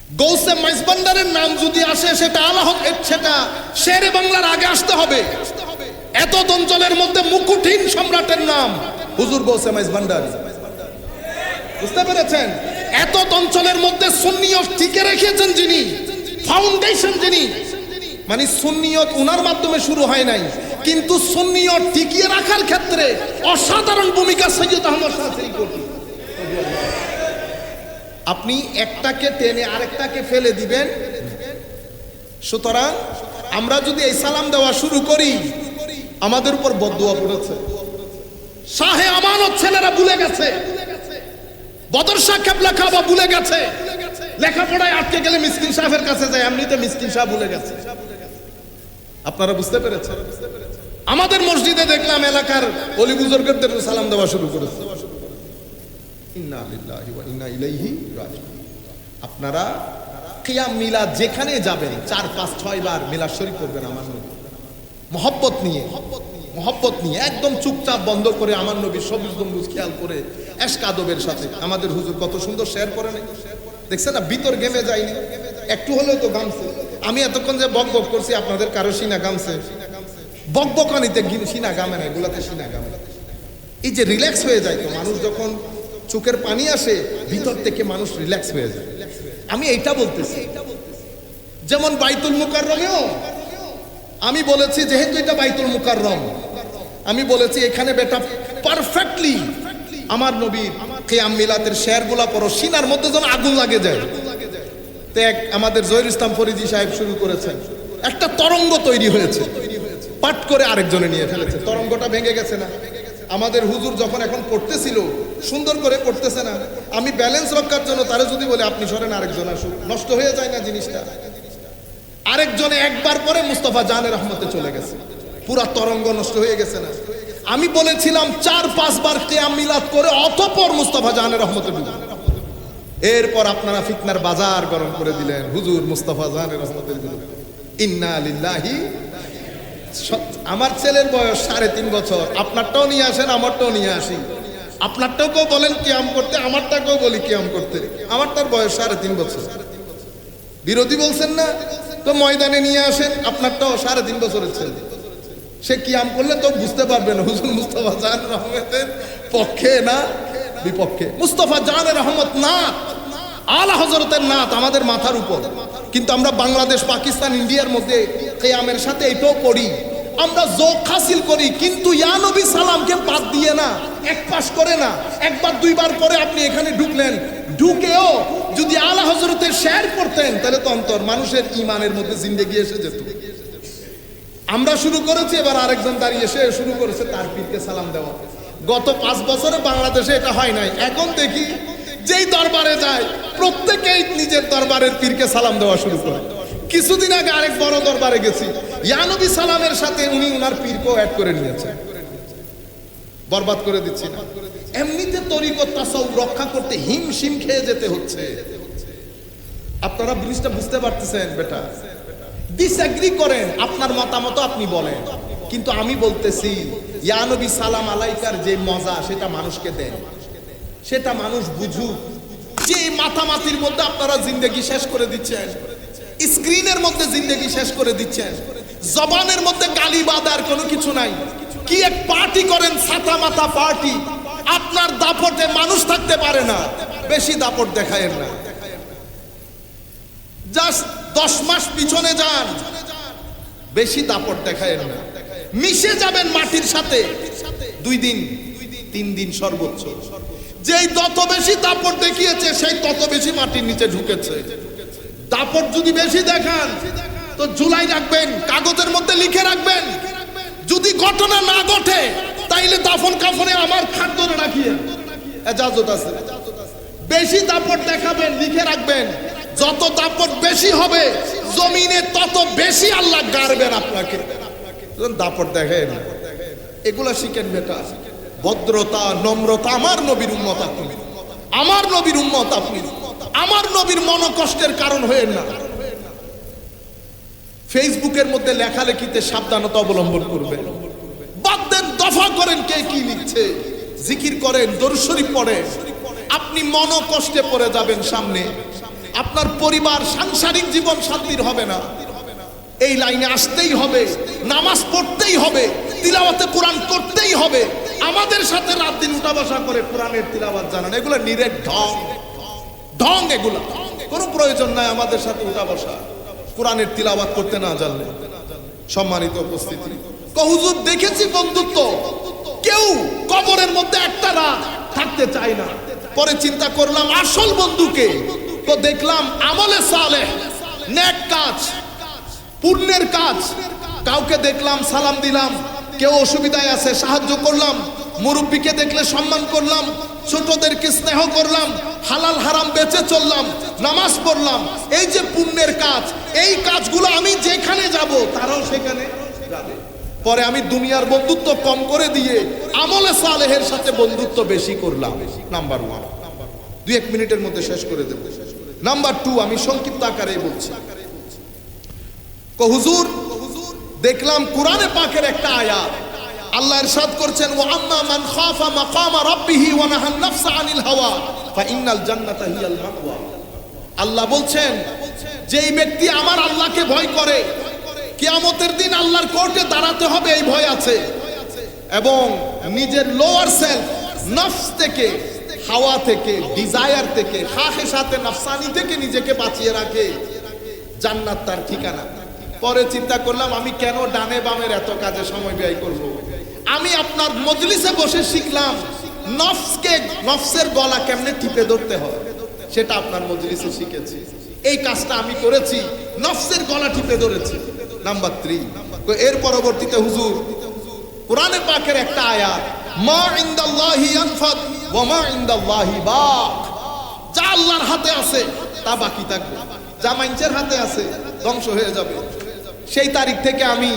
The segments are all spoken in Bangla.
গৌসে মাইজবান্ডারের নাম যদি আসে সেটা সেটা শেরে বাংলার আগে আসতে হবে। এত অঞ্চলের মধ্যে মুকুটহীন সম্রাটের নাম হুজুর গৌসে মাইজবান্ডার। বুঝতে পেরেছেন? এত অঞ্চলের মধ্যে সুন্নিয়ত টিকে রেখেছেন যিনি, ফাউন্ডেশন যিনি, মানে সুন্নিয়ত উনার মাধ্যমে শুরু হয় নাই, কিন্তু সুন্নিয়ত টিকিয়ে রাখার ক্ষেত্রে অসাধারণ ভূমিকা সৈয়দ আহমদ শাহরি করতেন। আপনি একটাকে টেনে আরেকটাকে ফেলে দিবেন। সুতরাং আমরা যদি এই সালাম দেওয়া শুরু করি, আমাদের উপর বদদুয়া পড়েছে। শাহে আমানত ছেলেরা ভুলে গেছে, বদর শাহ কেবলা কাবা ভুলে গেছে, লেখাপড়ায় আটকে গেলে মিসকিন সাহেবের কাছে যায়, এমনিতে মিসকিন সাহেব ভুলে গেছে। আপনারা বুঝতে পেরেছেন? আমাদের মসজিদে দেখলাম এলাকার ওলি বুজুর্গদের সালাম দেওয়া শুরু করেছে। ইন্না লিল্লাহি ওয়া ইন্না ইলাইহি রাজিউন। আপনারা কিয়াম মিলাদ যেখানে যাবেন 4, 5, 6 বার মিলাদ শরীফ করবেন আমার নবী, মহব্বত নিয়ে একদম চুপচাপ বন্ধ করে আমার নবীর সবুজ গম্বুজ খেয়াল করে এশক আদবের সাথে। আমাদের হুজুর কত সুন্দর শেয়ার করে নাই দেখছেন না? ভিতর গেমে যায়নি, একটু হলেও তো গামছে। আমি এতক্ষণ যে বক বক করছি, আপনাদের কারো সিনা গামছে? বকবকানিতে সিনা গামে না, এগুলাতে সিনা গামে। এই যে রিল্যাক্স হয়ে যায়, তো মানুষ যখন চোখের পানি আসে ভিতর থেকে মানুষ রিল্যাক্স হয়ে যায়। আমি এইটা বলতেছি, যেমন বাইতুল মুকাররমেও আমি বলেছি, যেহেতু এটা বাইতুল মুকাররম, আমি বলেছি এখানে বেটা পারফেক্টলি আমার নবীর কিয়াম মিলাদের শেয়ারগুলা পড়ো, সিনার মধ্যে যেন আগুন লাগে যায়। তো আমাদের জহির ইসলাম ফরিদি সাহেব শুরু করেছেন, একটা তরঙ্গ তৈরি হয়েছে, পাট করে আরেকজনে নিয়ে ফেলেছে, তরঙ্গটা ভেঙে গেছে না? আমাদের হুজুর যখন এখন পড়তেছিল সুন্দর করে পড়তেছে না, আমি ব্যালেন্স রক্ষার জন্য তারে যদি বলে আপনি সরেন আরেকজন আসুক, নষ্ট হয়ে যায় না জিনিসটা? আরেকজনে একবার পরে মুস্তাফা জানের রহমতে চলে গেছে, পুরা তরঙ্গ নষ্ট হয়ে গেছে না? আমি বলেছিলাম 4-5 বার কিয়াম মিলাদ করে অতঃপর মুস্তাফা জানের রহমতে ঢুকবে। এরপর আপনারা ফিতনার বাজার গরম করে দিলেন, হুজুর মুস্তাফা জানের রহমতে ঢুকবে। ইন্না লিল্লাহি। আমার ছেলের বয়স 3.5 বছর, আপনারটাও নিয়ে আসেন, আমারটাও নিয়ে আসি। আপনারটাকেও বলেন কিয়াম করতে, আমারটাকেও বলি কিয়াম করতে। আমারটার বয়স 3.5 বছর। বিরোধী বলছেন না, তো ময়দানে নিয়ে আসেন, আপনারটাও 3.5 বছরের ছেলে। সে কিয়াম করলে তো বুঝতে পারবেন হুজুর মুস্তাফা জান রহমতের পক্ষে না বিপক্ষে। মুস্তাফা জানের রহমত নাত, আলা হযরতের নাত আমাদের মাথার উপর, কিন্তু আমরা বাংলাদেশ, পাকিস্তান, ইন্ডিয়ার মধ্যে কিয়ামের সাথে এটাও পড়ি, আমরা যোগ হাসিল করি, কিন্তু ইয়া নবী সালামকে বাদ দিয়ে না, এক পাশ করে না। একবার 2 বার পরে আপনি এখানে ঢুকলেন, ঢুকেও যদি আলা হযরতের শের পড়তেন, তাহলে তো অন্তর মানুষের ইমানের মধ্যে জিন্দেগি এসে যেত। আমরা শুরু করেছি, এবার আরেকজন দাঁড়িয়ে এসে শুরু করেছে তার পীরকে সালাম দেওয়া। গত 5 বছরে বাংলাদেশে এটা হয় নাই। এখন দেখি যেই দরবারে যায় প্রত্যেকেই নিজের দরবারের পীরকে সালাম দেওয়া শুরু করে। কিছুদিন আগে আরেক বড় দরবারে গেছি, ইয়া নবী সালামের সাথে উনি উনার পীরকেও অ্যাড করে নিয়েছেন। বরবাদ করে দিচ্ছি না, এমনিতে তরিকত তাসাউফ রক্ষা করতে হিমশিম খেয়ে যেতে হচ্ছে। আপনারা জিনিসটা বুঝতে পারতেছেন? বেটা ডিসএগ্রি করেন, আপনার মতামত আপনি বলেন, কিন্তু আমি বলতেছি ইয়া নবী সালাম আলাইকার যে মজা সেটা মানুষকে দেন, সেটা মানুষ বুঝুক। যে মাথামাতির মধ্যে আপনারা জিন্দেগি শেষ করে দিচ্ছেন, স্ক্রিনের মধ্যে জিন্দেগি শেষ করে দিচ্ছেন, জবানের মধ্যে গালি বাদার কোনো কিছু নাই। কি এক পার্টি করেন, ছাতা মাথা পার্টি। আপনার দাপটে মানুষ থাকতে পারে না, বেশি দাপট দেখায়েন না। জাস্ট 10 মাস পিছনে যান, বেশি দাপট দেখায়েন না। মিশে যাবেন মাটির সাথে 2 দিন 3 দিন সর্বোচ্চ। যেই তত বেশি দাপট দেখিয়েছে সেই তত বেশি মাটির নিচে ঢুকেছে। দাপট যদি বেশি দেখান তো জুলাই রাখবেন, কাগজের মধ্যে লিখে রাখবেন। যদি ঘটনা না ঘটে তাইলে দাফন কাফনে আমার খাট ধরে রাখিয়ে এজাজত আছে। বেশি দাপট দেখাবেন, লিখে রাখবেন। যত দাপট বেশি হবে জমিনে তত বেশি আল্লাহ গাড়বেন আপনাকে। দাপট দেখেন, এগুলা শিখেন বেটা। ভদ্রতা, নম্রতা। আমার নবীর উম্মত আপনি, আমার নবীর উম্মত আপনি, আমার নবীর মনোকষ্টের কারণ হয়েন না। ফেসবুকের মধ্যে লেখালেখিতে সাবধানতা অবলম্বন করবেন। বাদ দেন, দফা করেন কে কি লিখছে, জিকির করেন, দরুদ শরীফ পড়েন। আপনি মনোকষ্টে পড়ে যাবেন সামনে। আপনার পরিবার সাংসারিক জীবন শান্তির হবে না। এই লাইনে আসতেই হবে, নামাজ পড়তেই হবে, তিলাওয়াতে কোরআন করতেই হবে। আমাদের সাথে রাত দিন উঠা বসা করে কোরআনের তিলাওয়াত জানান, এগুলো নিরেট ঢং ঢং, এগুলো কোনো প্রয়োজন নাই আমাদের সাথে উঠা বসা কোরআনের তিলাওয়াত করতে না জানলে। সম্মানিত উপস্থিতি, হুজুর দেখেছি বন্ধুত্ব, কেউ কবরের মধ্যে একটা রাত থাকতে চায় না। পরে চিন্তা করলাম আসল বন্ধুকে, তো দেখলাম আমলে সালেহ, নেক কাজ, পুণ্যের কাজ। কাউকে দেখলাম সালাম দিলাম, কেউ অসুবিধায় আছে সাহায্য করলাম, মুরব্বীকে দেখলে সম্মান করলাম, ছোটদেরকে স্নেহ করলাম, হালাল হারাম বেঁচে চললাম, নামাজ পড়লাম। এই যে পুণ্যের কাজ, এই কাজগুলো আমি যেখানে যাব তারাও সেখানে যাবে। পরে আমি দুনিয়ার বন্ধুত্ব কম করে দিয়ে আমলে সালেহের সাথে বন্ধুত্ব বেশি করলাম। নাম্বার 1, 2-1 মিনিটের মধ্যে শেষ করে দেব। নাম্বার 2, আমি সংক্ষিপ্ত আকারে বলছি। হুজুর দেখলাম কোরআনে পাকের একটা আয়াত, আল্লাহ ইরশাদ করছেন, ওয়া আম্মা মান খাফা মাকামা রাব্বিহি ওয়া নাহান নাফসা আনিল হাওয়া ফাইন্নাল জান্নাতা হিয়াল মাওয়া। আল্লাহ বলছেন, যেই ব্যক্তি আমার আল্লাহকে ভয় করে, কিয়ামতের দিন আল্লাহর কোর্টে দাঁড়াতে হবে এই ভয় আছে, এবং নিজের লোয়ার সেলফ নফস থেকে, হাওয়া থেকে, ডিজায়ার থেকে, খাহেসাতে নফসানি থেকে নিজেকে বাঁচিয়ে রাখে, জান্নাত তার ঠিকানা। পরে চিন্তা করলাম আমি কেন ডানে বামের এত কাজে সময় ব্যয় করব। আমি আপনার মজলিসে বসে শিখলাম নফসকে, নফসের গলা কেমনে টিপে ধরতে হয়, সেটা আপনার মজলিসে শিখেছি। এই কাজটা আমি করেছি, নফসের গলা টিপে ধরেছি। নাম্বার 3, এর পরবর্তীতে হুজুর কোরআনে পাকের একটা আয়াত, মা ইনদাল্লাহি ইয়ানফাদ ওয়া মা ইনদাল্লাহি বাক। যা আল্লাহর হাতে আছে তা বাকি থাকবে, যা মানুষের হাতে আছে ধ্বংস হয়ে যাবে। সেই তারিখ থেকে আমি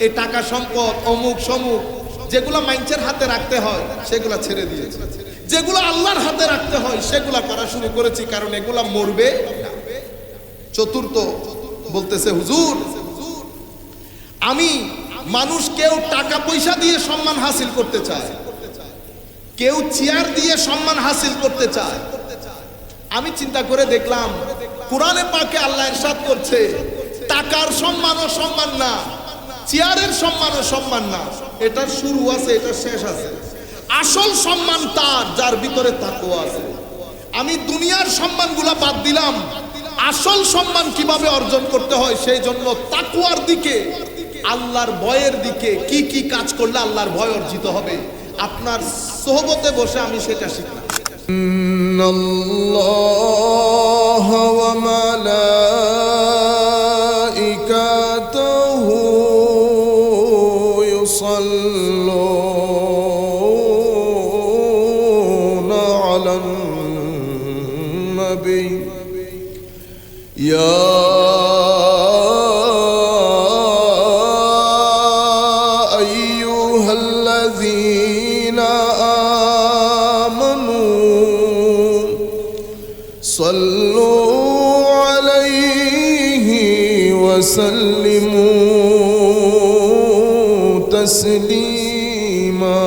এই টাকা সম্পদ অমুক সমুক যেগুলো মানুষের হাতে রাখতে হয় সেগুলো ছেড়ে দিয়েছি, যেগুলো আল্লাহর হাতে রাখতে হয় সেগুলো করা শুরু করেছি, কারণ এগুলা মরবে না। চতুর্থ বলতেছে, হুজুর আমি মানুষ, কেউ টাকা পয়সা দিয়ে সম্মান হাসিল করতে চায়, কেউ চেয়ার দিয়ে সম্মান হাসিল করতে চায়। আমি চিন্তা করে দেখলাম কোরআনে পাকে আল্লাহ ইরশাদ করছে, টাকার সম্মানও সম্মান না, চেয়ারের সম্মানও সম্মান না। এটার শুরু আছে, এটার শেষ আছে। আসল সম্মান তার যার ভিতরে তাকওয়া আছে। আমি দুনিয়ার সম্মানগুলা বাদ দিলাম, আসল সম্মান কিভাবে অর্জন করতে হয় সেই জন্য তাকওয়ার দিকে, আল্লাহর ভয়ের দিকে কি কি কাজ করলে আল্লাহর ভয় অর্জিত হবে, আপনার সোহবতে বসে আমি সেটা শিখলাম। ইন্নাল্লাহ ওয়া মালাইকাতুহু ইউসাল্লুনা আলান নবী ইয়া صلوا عليه وسلموا تسليما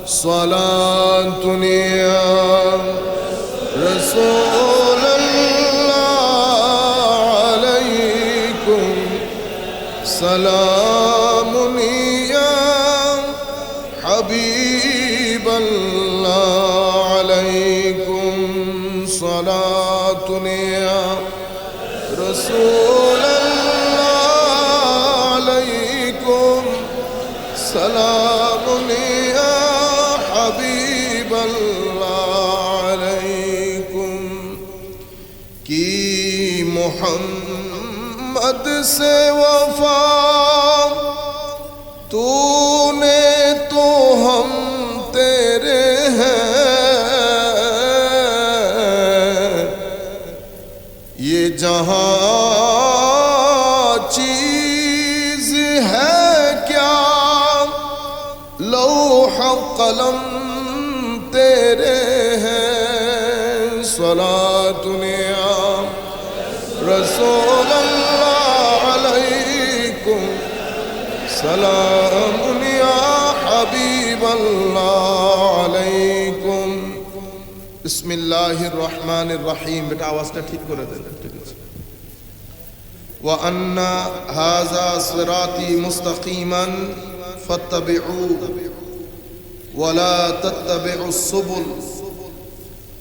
صلاة يا رسول الله عليكم سلام يا حبيب الله عليكم صلاة يا رسول الله عليكم سلام يا حبيب الله عليكم کی محمد سے وفا तूने तो हम तेरे हैं ये जहां चीज है क्या लौह कलम तेरे हैं सलातुनिया रसूल अल्लाह अलैकुम सलाम या हबीब अल्लाह अलैकुम বিসমিল্লাহির রহমানির রহিম। এটা আওয়াজটা ঠিক করে দেন, ঠিক আছে। ওয়া আন্না হাযা সিরাতি মুস্তাকিমান ফাত্তাবিউ ওয়া লা তাত্তাবিউস সুবুল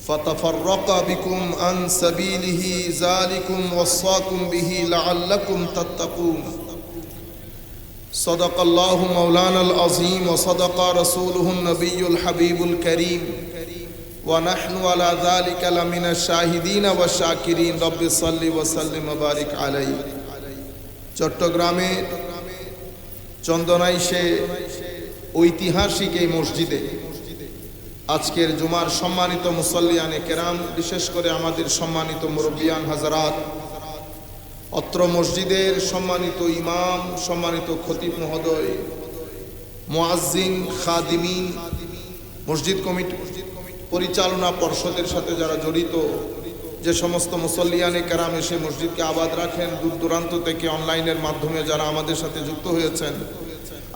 ফাতাফাররাকা বিকুম আন সাবিলিহি যালিকুম ওয়াসাকুম বিহি লাআল্লাকুম তাত্তাকুন। সাদাকাল্লাহু মাওলানাল আযীম ওয়া সাদাকা রাসূলুহুন নবিয়্যুল হাবিবুল কারীম ওয়া নাহনু আলা যালিকা লামিনাশ শাহিদিন ওয়া শাকিরিন। রব্বি সাল্লি ওয়া সাল্লিম ওয়া বারিক আলাইহি। চট্টগ্রামে চন্দনাইশে ঐতিহাসিক এই মসজিদে আজকের জুমার সম্মানিত মুসল্লিয়ানে কেরাম, বিশেষ করে আমাদের সম্মানিত মুরব্বিয়ান হাজারাত, অত্র মসজিদের সম্মানিত ইমাম, সম্মানিত খতিব মহোদয়, মুয়াজ্জিন, খাদিমিন, মসজিদ কমিটি পরিচালনা পর্ষদের সাথে যারা জড়িত, যে সমস্ত মুসল্লিয়ানে কেরাম এসে মসজিদকে আবাদ রাখেন, দূর দূরান্ত থেকে অনলাইনের মাধ্যমে যারা আমাদের সাথে যুক্ত হয়েছেন,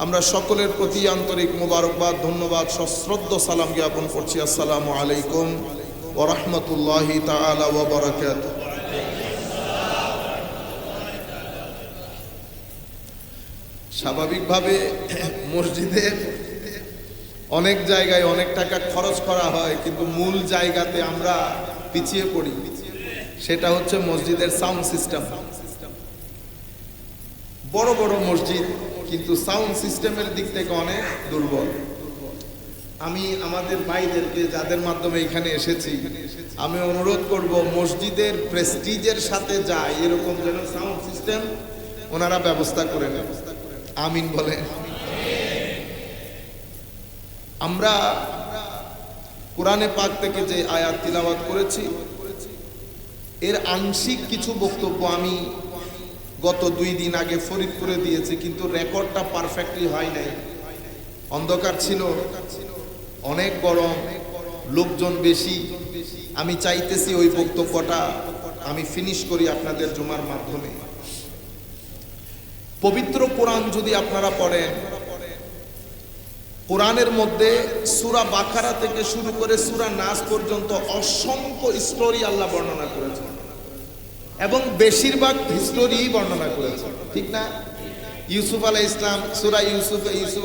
আমরা সকলের প্রতি আন্তরিক মোবারকবাদ, ধন্যবাদ, সশ্রদ্ধ সালাম জ্ঞাপন করছি। আসসালামু আলাইকুম ওয়া রাহমাতুল্লাহি তাআলা ওয়া বারাকাতুহু। স্বাভাবিকভাবে মসজিদে অনেক জায়গায় অনেক টাকা খরচ করা হয়, কিন্তু মূল জায়গাতে আমরা পিছিয়ে পড়ি। সেটা হচ্ছে মসজিদের সাউন্ড সিস্টেম। বড় বড় মসজিদ, কিন্তু সাউন্ড সিস্টেমের দিক থেকে অনেক দুর্বল। আমি আমাদের ভাইদেরকে, যাদের মাধ্যমে এখানে এসেছি, আমি অনুরোধ করব মসজিদের প্রেস্টিজের সাথে যায় এরকম যেন সাউন্ড সিস্টেম ওনারা ব্যবস্থা করে নেন। আমিন বলে। আমরা কোরআনে পাক থেকে যে আয়াত তিলাওয়াত করেছি, এর আংশিক কিছু বক্তব্য আমি গত 2 দিন আগে ফরিদপুরে দিয়েছি, কিন্তু রেকর্ডটা পারফেক্টলি হয় নাই। অন্ধকার ছিল, অনেক গরম, লোকজন বেশি। আমি চাইতেছি ওই বক্তব্যটা আমি ফিনিশ করি আপনাদের জুমার মাধ্যমে। পবিত্র কোরআন যদি আপনারা পড়েন, কোরআনের মধ্যে সূরা বাকারা থেকে শুরু করে সূরা নাস পর্যন্ত অসংখ্য স্টোরি আল্লাহ বর্ণনা করেছেন, এবং বেশিরভাগ হিস্টোরি বর্ণনা করেছেন, ঠিক না? ইউসুফ আলাইহিস সালাম, সূরা ইউসুফ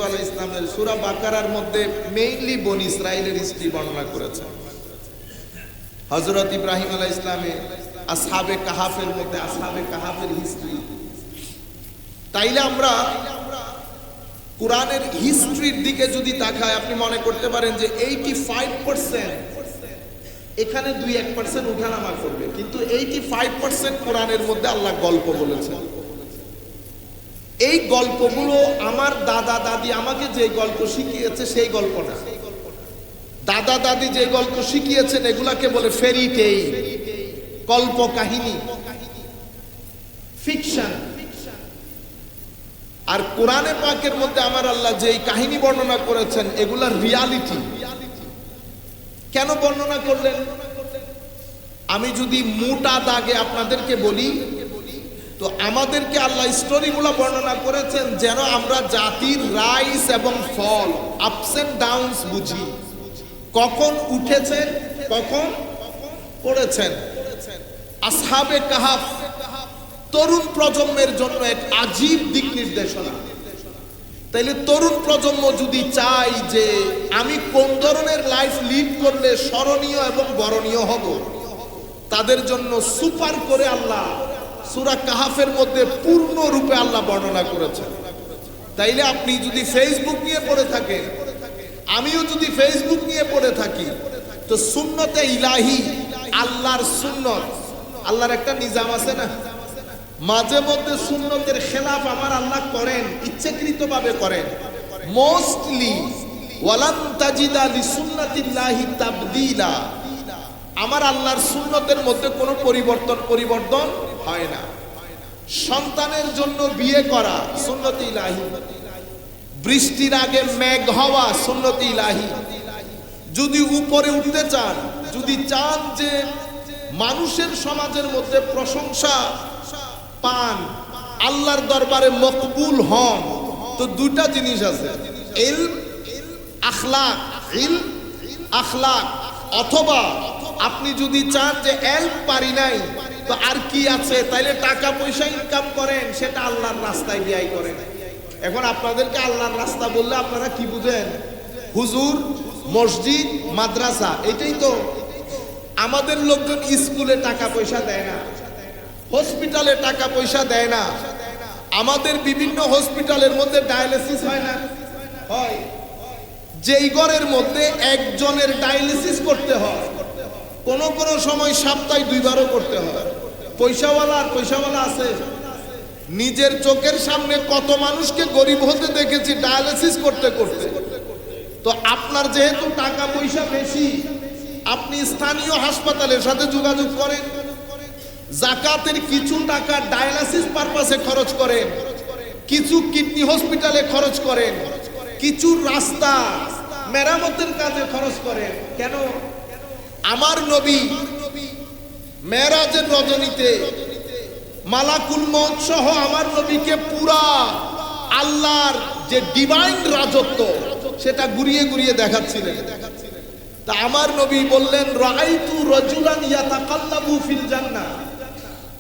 আলাইহিস সালামের সূরা বাকারার মধ্যে মেইনলি বনি ইসরাইলের হিস্ট্রি বর্ণনা করেছেন। হযরত ইব্রাহিম আলাইহিস সালামে আসহাবে কাহাফের মধ্যে আসহাবে কাহাফের হিস্ট্রি। তাইলে আমরা কোরআনের হিস্ট্রির দিকে যদি তাকাই, আপনি মনে করতে পারেন যে 85% এখানে 2-1% উঠানামা করবে, কিন্তু 85% কোরআনের মধ্যে আল্লাহ গল্প বলেছেন। এই গল্পগুলো আমার দাদা দাদি আমাকে যে গল্প শিখিয়েছে সেই গল্প না। দাদা দাদি যে গল্প শিখিয়েছেন এগুলাকে বলে ফেরি টেইল, কল্প কাহিনী, ফিকশন। আর কোরআনে পাকের মধ্যে আমার আল্লাহ যেই কাহিনী বর্ণনা করেছেন এগুলা রিয়ালিটি। কেন বর্ণনা করলেন? আমি যদি মোটা দাগে আপনাদেরকে বলি, তো আমাদেরকে আল্লাহ স্টোরিগুলো বর্ণনা করেছেন যেন আমরা জাতির রাইস এবং ফল, আপস এন্ড ডাউনস বুঝি, কখন উঠেছেন কখন পড়েছেন। আসহাবে কাহাফ তরুণ প্রজন্মের জন্য এক আজীব দিক নির্দেশনা। তাইলে তরুণ প্রজন্ম যদি চাই যে আমি কোন ধরনের লাইফ লিড করলে স্মরণীয় এবং বরণীয় হব, তাদের জন্য সুপার করে আল্লাহ সূরা কাহাফের মধ্যে পূর্ণ রূপে আল্লাহ বর্ণনা করেছেন। তাইলে আপনি যদি ফেসবুক নিয়ে পড়ে থাকেন, আমিও যদি ফেসবুক নিয়ে পড়ে থাকি, তো সুন্নতে ইলাহি, আল্লাহর সুন্নত, আল্লাহর একটা নিজাম আছে না, মাঝে মধ্যে সুন্নতের খেলাফ আমার আল্লাহ করেন, ইচ্ছাকৃতভাবে করেন। মোস্টলি ওয়ালান তাজিদা লিসুন্নাতিল্লাহি তাবদীলা, আমার আল্লাহর সুন্নতের মধ্যে কোনো পরিবর্তন হয় না। সন্তানের জন্য বিয়ে করা সুন্নতে ইলাহি, বৃষ্টির আগে মেঘ হওয়া সুন্নতে ইলাহি। যদি উপরে উঠতে চান, যদি চান যে মানুষের সমাজের মধ্যে প্রশংসা পান, আল্লাহর দরবারে মকবুল হন, তো দুটা জিনিস আছে, ইলম আখলাক, ইলম আখলাক, অথবা আপনি যদি চান যে হেল্প পারি নাই তো আর কি আছে, তাইলে টাকা পয়সা ইনকাম করেন, সেটা আল্লাহর রাস্তায় ব্যয় করেন। এখন আপনাদেরকে আল্লাহর রাস্তা বললে আপনারা কি বুঝেন? হুজুর, মসজিদ, মাদ্রাসা, এটাই তো। আমাদের লোকজন স্কুলে টাকা পয়সা দেয় না, হসপিটালে টাকা পয়সা দেয় না। আমাদের বিভিন্ন হসপিটালের মধ্যে ডায়ালিসিস হয় না? হয়। যেই ঘরের মধ্যে একজনের ডায়ালিসিস করতে হয়, কোন কোন সময় সপ্তাহে 2 বারও করতে হয়। পয়সাওয়ালা আর পয়সাওয়ালা আছে। নিজের চোখের সামনে কত মানুষকে গরিব হতে দেখেছি ডায়ালিসিস করতে করতে। তো আপনার যেহেতু টাকা পয়সা বেশি, আপনি স্থানীয় হাসপাতালের সাথে যোগাযোগ করেন, যাকাতের কিছু টাকা ডায়ালিসিস পারপাসে খরচ করেন, কিছু কিডনি হসপিটালে খরচ করেন, কিছু রাস্তা মেরামতের কাজে খরচ করেন। কেন? আমার নবী মেরাজের রজনীতে মালাকুল মউত সহ আমার নবীকে পুরা আল্লাহর যে ডিভাইন রাজত্ব সেটা ঘুরিয়ে ঘুরিয়ে দেখাচ্ছিলেন। তা আমার নবী বললেন, রাআইতু রাজুলান ইয়াতাকাল্লাবু ফিল জান্নাহ,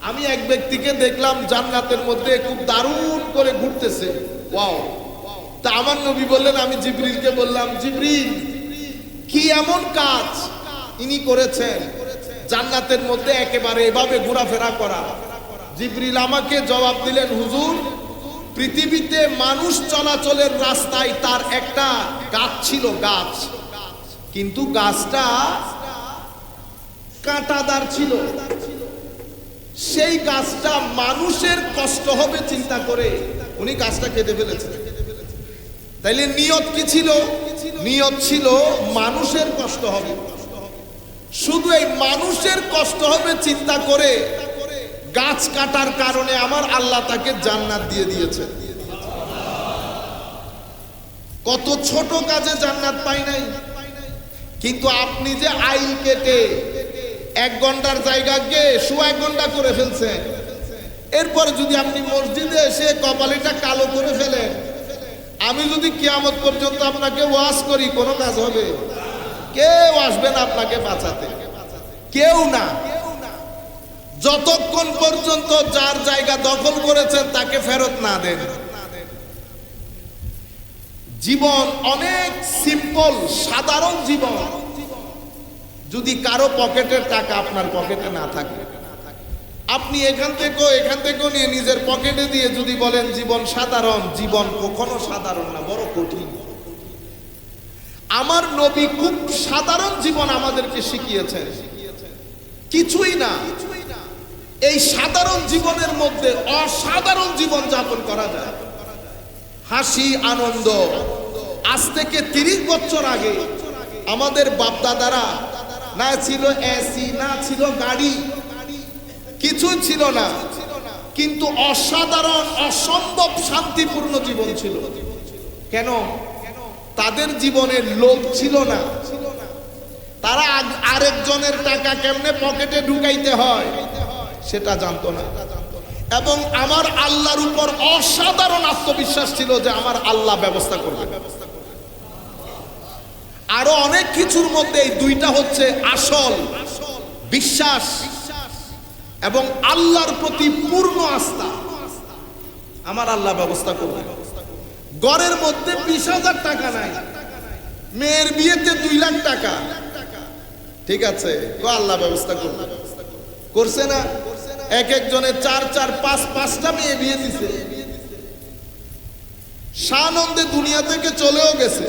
আমি এক ব্যক্তিকে দেখলাম জান্নাতের মধ্যে খুব দারুণ করে ঘুরতেছে। ওয়াও! তা আমার নবী বললেন, আমি জিবরিলকে বললাম, জিবরিল, কি এমন কাজ ইনি করেছেন জান্নাতের মধ্যে একেবারে এভাবে ঘোরাফেরা করা? জিবরিল আমাকে জবাব দিলেন, হুজুর, পৃথিবীতে মানুষ চলাচলের রাস্তায় তার একটা গাছ ছিল, গাছ, কিন্তু গাছটা কাঁটাদার ছিল। সেই গাছটা মানুষের কষ্ট হবে চিন্তা করে উনি গাছটা কেটে ফেলেছেন। তাইলে নিয়ত কি ছিল? নিয়ত ছিল মানুষের কষ্ট হবে। শুধু এই মানুষের কষ্ট হবে চিন্তা করে গাছ কাটার কারণে আমার আল্লাহ তাকে জান্নাত দিয়ে দিয়েছে। কত ছোট কাজে জান্নাত পাই নাই, কিন্তু আপনি যে আইল কেটে 1 ঘন্টার জায়গাকে 1.5 ঘন্টা করে ফেলছেন, এরপরে যদি আপনি মসজিদে এসে কপালিটা কালো করে ফেলেন, আমি যদি কিয়ামত পর্যন্ত আপনাকে ওয়াজ করি, কোনো কাজ হবে? কেউ আসবে না আপনাকে বাঁচাতে, কেউ না। যতক্ষণ পর্যন্ত যার জায়গা দখল করেছেন তাকে ফেরত না দেন। জীবন অনেক সিম্পল, সাধারণ জীবন। যদি কারো পকেটের টাকা আপনার পকেটে না থাকে, আপনি এখান থেকেও নিয়ে নিজের পকেটে দিয়ে যদি বলেন জীবন সাধারণ, জীবন কখনো সাধারণ না, বড় কঠিন। আমার নবী খুব সাধারণ জীবন আমাদেরকে শিখিয়েছেন, কিছুই না। এই সাধারণ জীবনের মধ্যে অসাধারণ জীবন যাপন করা যায়। হাসি, আনন্দ। আজ থেকে 30 বছর আগে আমাদের বাপদাদারা, না ছিল এসি, না ছিল গাড়ি, কিছু ছিল না, কিন্তু অসাধারণ, অসম্ভব শান্তিপূর্ণ জীবন ছিল। কেন? তাদের জীবনের লোভ ছিল না। তারা আরেকজনের টাকা কেমনে পকেটে ঢুকাইতে হয় সেটা জানতো না। এবং আমার আল্লাহর উপর অসাধারণ আত্মবিশ্বাস ছিল যে আমার আল্লাহ ব্যবস্থা করবে। আরো অনেক কিছুর মধ্যে এই দুইটা হচ্ছে আসল বিশ্বাস এবং আল্লাহর প্রতি পূর্ণ আস্থা। আমার আল্লাহ ব্যবস্থা করবে। ঘরের মধ্যে 20,000 টাকা নাই, মেয়ের বিয়েতে 2 লাখ টাকা, ঠিক আছে, আল্লাহ ব্যবস্থা করবে। করছে না? এক একজনে 4 5টা মেয়ে বিয়ে দিছে, সানন্দে দুনিয়া থেকে চলেও গেছে।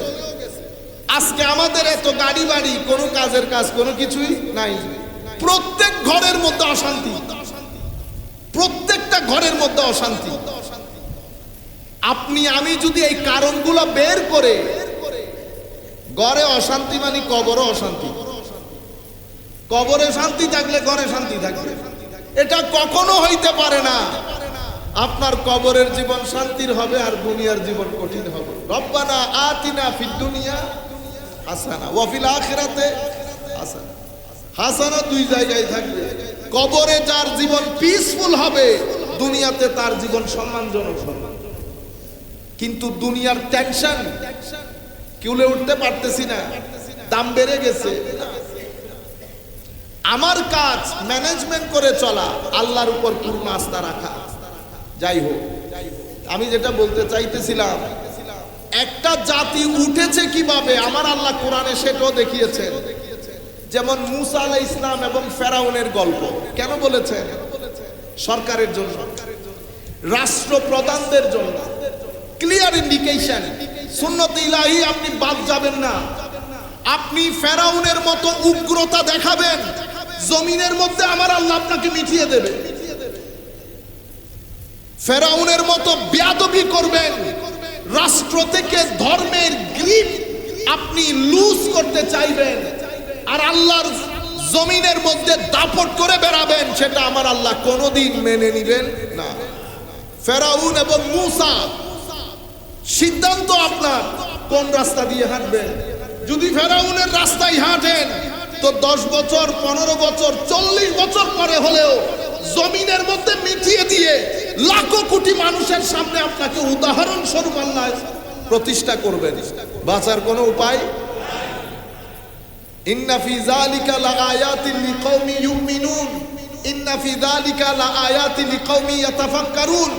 আজকে আমাদের এত গাড়ি বাড়ি, কোনো কাজের কাজ, কোনো কিছুই নাই। প্রত্যেক ঘরের মধ্যে অশান্তি, প্রত্যেকটা ঘরের মধ্যে অশান্তি। আপনি আমি যদি এই কারণগুলো বের করে, ঘরে অশান্তি মানে কবরে অশান্তি, কবরে শান্তি থাকলে ঘরে শান্তি থাকবে, এটা কখনো হইতে পারে না। আপনার কবরের জীবন শান্তির হবে আর দুনিয়ার জীবন কঠিন হবে। রব্বানা আতিনা ফিদ দুনিয়া হাসানা ওয়া ফিল আখিরাতে হাসানা। হাসানা 2 জায়গায় থাকবে। কবরে যার জীবন পিসফুল হবে, দুনিয়াতে তার জীবন সম্মানজনক হবে। কিন্তু দুনিয়ার টেনশন, কিউলে উঠতে পারতেছি না, দাম বেড়ে গেছে, আমার কাজ ম্যানেজমেন্ট করে চলা, আল্লাহর উপর পূর্ণ আস্থা রাখা। যাই হোক, আমি যেটা বলতে চাইতেছিলাম, একটা জাতি উঠেছে কিভাবে আমার আল্লাহ কোরআনে সেটাও দেখিয়েছেন। যেমন মুসা আলাইহিস সালাম এবং ফেরাউনের গল্প কেন বলেছেন? সরকারের জন্য, রাষ্ট্রপ্রধানদের জন্য ক্লিয়ার ইন্ডিকেশন, সুন্নতে ইলাহি, আপনি বাদ যাবেন না। আপনি ফেরাউনের মতো উগ্রতা দেখাবেন, জমিনের মধ্যে আমার আল্লাহ আপনাকে মিটিয়ে দেবে। ফেরাউনের মতো বেয়াদবি করবেন, রাষ্ট্র থেকে ধর্মের গ্রিপ আপনি লুজ করতে চাইবেন, আর আল্লাহর জমিনের মধ্যে দাপট করে বেড়াবেন, সেটা আমার আল্লাহ কোনোদিন মেনে নিবেন না। ফেরাউন এবং মূসা, সিদ্ধান্ত আপনার কোন রাস্তা দিয়ে হাঁটবেন। যদি ফেরাউনের রাস্তায় হাঁটেন তো 10 বছর, 15 বছর, 40 বছর পরে হলেও জমিনের মধ্যে মিটিয়ে দিয়ে লাখো কোটি মানুষের সামনে আপনাকে উদাহরণ স্বরূপ আল্লাহ প্রতিষ্ঠা করবেন। বাঁচার কোনো উপায়? ইন্না ফি যালিকা লাআয়াতিন লিকাওমি ইউমিনুন, ইন্না ফি যালিকা লাআয়াতিন লিকাওমি ইয়াতাফাক্কারুন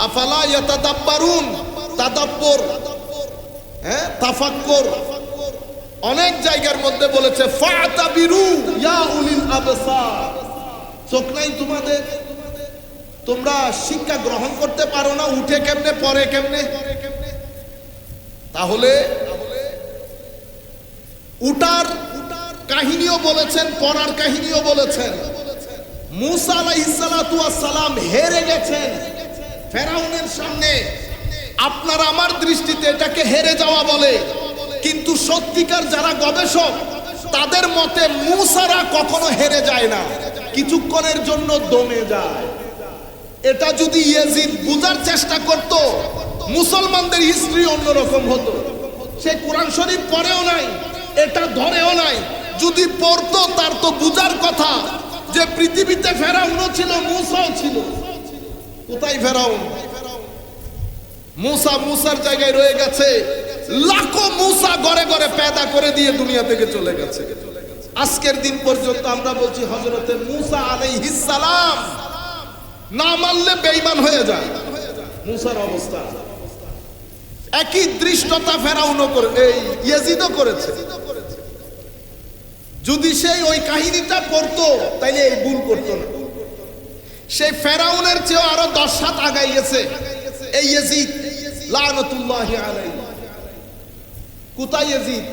আফালা ইয়াতাদাব্বারুন। তাদাব্বুর, তাফাক্কুর অনেক জায়গার মধ্যে বলেছে ফাতাবিরু ইয়া উলিল আবসার। চোখ নাই তোমাদের? তোমরা শিক্ষা গ্রহণ করতে পারো না? উঠে কেমনে, পরে কেমনে? তাহলে উটার কাহিনীও বলেছেন, পড়ার কাহিনীও বলেছেন। মুসা আলাইহিস সালাতু ওয়াস সালাম হেরে গেছেন ফেরাউনের সামনে। আপনার আমার দৃষ্টিতে এটাকে হেরে যাওয়া বলে, কিন্তু সত্যিকার যারা গবেষক তাদের মতে মুসারা কখনো হেরে যায় না, কিছুক্ষণের জন্য দমে যায়। এটা যদি ইয়াজিদ বুঝার চেষ্টা করত, মুসলমানদের হিস্ট্রি অন্যরকম হতো। সে কোরআন শরীফ পড়েও নাই, এটা ধরেও নাই। যদি পড়তো, তার তো বুঝার কথা যে পৃথিবীতে ফেরাউনও ছিল, মূসাও ছিল। কোথায় ফেরাউন? মূসা মূসার জায়গায় রয়ে গেছে। লাখো মূসা ঘরে ঘরে পেদা করে দিয়ে দুনিয়া থেকে চলে গেছে। আজকের দিন পর্যন্ত আমরা বলছি হযরতে মূসা আলাইহিস সালাম না মানলে বেঈমান হয়ে যায়। মূসার অবস্থা একই দৃষ্টতা ফেরাউনও করে, এই ইয়াজিদও করেছে। যদি সেই ওই কাহিনীটা পড়তো তাইলে এই ভুল করতো না। সেই ফেরাউনের চেয়েও আরো 10 হাত আগাই গেছে এই ইয়াজিদ লানাতুল্লাহি আলাইহি। কোথায় ইয়াজিদ?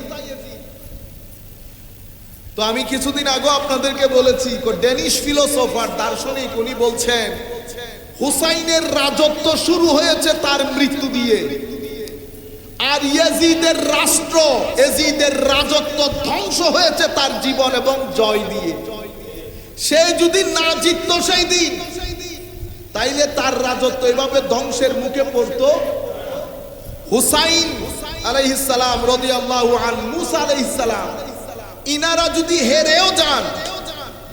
তো আমি কিছুদিন আগে আপনাদেরকে বলেছি, ডেনিশ ফিলোসোফার, দার্শনিক, উনি বলছেন হুসাইনের রাজত্ব শুরু হয়েছে তার মৃত্যু দিয়ে, আর ইয়াজিদের রাষ্ট্র, ইয়াজিদের রাজত্ব ধ্বংস হয়েছে তার জীবন এবং জয় দিয়ে। সে যদি না জিতত সেই দিন, তাইলে তার রাজত্ব এভাবে ধ্বংসের মুখে পড়তো। হুসাইন আলাইহিস সালাম রাদিয়াল্লাহু আন, মুসা আলাইহিস সালাম, ইনারা যদি হেরেও যান,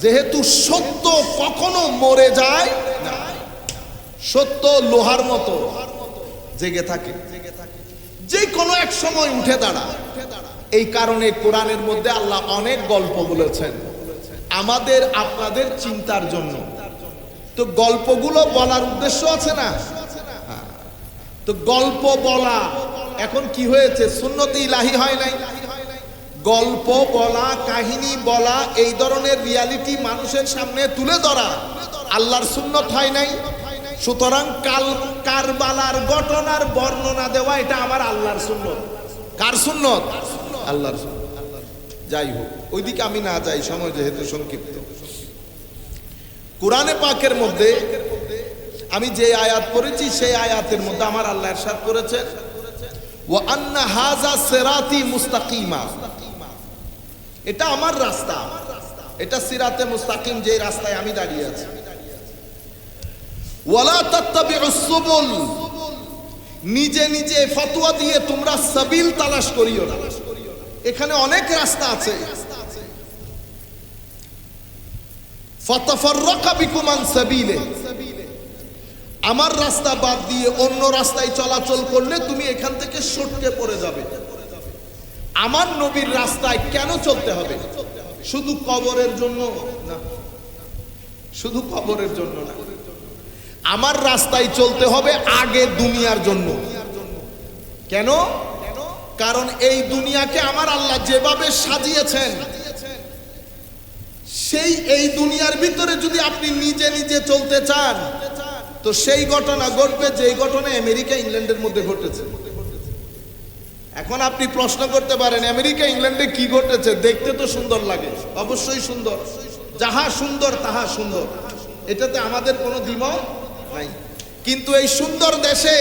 যেহেতু সত্য কখনো মরে যায় না, সত্য লোহার মতো জেগে থাকে, যে কোনো এক সময় উঠে দাঁড়ায়। এই কারণে কোরআনের মধ্যে আল্লাহ অনেক গল্প বলেছেন আমাদের আপনাদের চিন্তার জন্য। তো গল্পগুলো বলার উদ্দেশ্য আছে না? তো গল্প বলা এখন কি হয়েছে? সুন্নতে ইলাহি হয় নাই। গল্প বলা, কাহিনী বলা, এই ধরনের রিয়ালিটি মানুষের সামনে তুলে ধরা আল্লাহর সুন্নত হয় নাই। সুতরাং কারবালার ঘটনার বর্ণনা দেওয়া এটা আমার আল্লাহর সুন্নত। কার সুন্নত? আল্লাহর সুন্নত। যাই হোক, ওইদিকে আমি না যাই, সময় যেহেতু সংক্ষিপ্ত। কোরআনে পাকের মধ্যে আমি যে আয়াত পড়েছি সেই আয়াতের মধ্যে আমার আল্লাহ ইরশাদ করেছেন, ওয়া আন্না হাযা সিরাতি মুস্তাকিমা, এটা আমার রাস্তা, এটা সিরাতে মুস্তাকিম, যে রাস্তায় আমি দাঁড়িয়ে আছি। ওয়ালা তাত্তাবিউস সুবুল, নিজে নিজে ফতোয়া দিয়ে তোমরা সাবিল তালাশ করিও না। এখানে অনেক রাস্তা আছে। ফাতাফাররাকা বিকুম আন সাবিলে, আমার রাস্তা বাদ দিয়ে অন্য রাস্তায় চলাচল করলে তুমি এখান থেকে সটকে পড়ে যাবে। আমার নবীর রাস্তায় কেন চলতে হবে? শুধু কবরের জন্য না, শুধু কবরের জন্য না, আমার রাস্তায় চলতে হবে আগে দুনিয়ার জন্য। কেন? কারণ এই দুনিয়াকে আমার আল্লাহ যেভাবে সাজিয়েছেন, এই দুনিয়ার ভিতরে যদি আপনি নিজে নিজে চলতে চান, তো সেই ঘটনা ঘটবে যেই ঘটনা আমেরিকা ইংল্যান্ডের মধ্যে ঘটেছে। এখন আপনি প্রশ্ন করতে পারেন, আমেরিকা ইংল্যান্ডে কি ঘটেছে? দেখতে তো সুন্দর লাগে, অবশ্যই সুন্দর, যাহা সুন্দর তাহা সুন্দর, এটাতে আমাদের কোনো দ্বিমত নাই। কিন্তু এই সুন্দর দেশে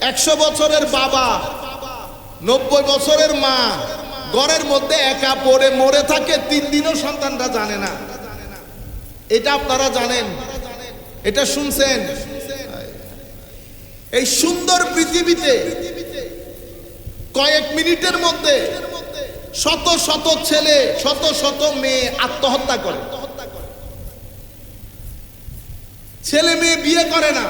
100 বছরের বাবা, 90 বছরের মা ঘরের মধ্যে একা পড়ে মরে থাকে, 3 দিনও সন্তানরা জানে না। এটা আপনারা জানেন, এটা শুনছেন। এই সুন্দর পৃথিবীতে কয়েক মিনিটের মধ্যে শত শত ছেলে, শত শত মেয়ে আত্মহত্যা করে। ছেলে মেয়ে বিয়ে করে না।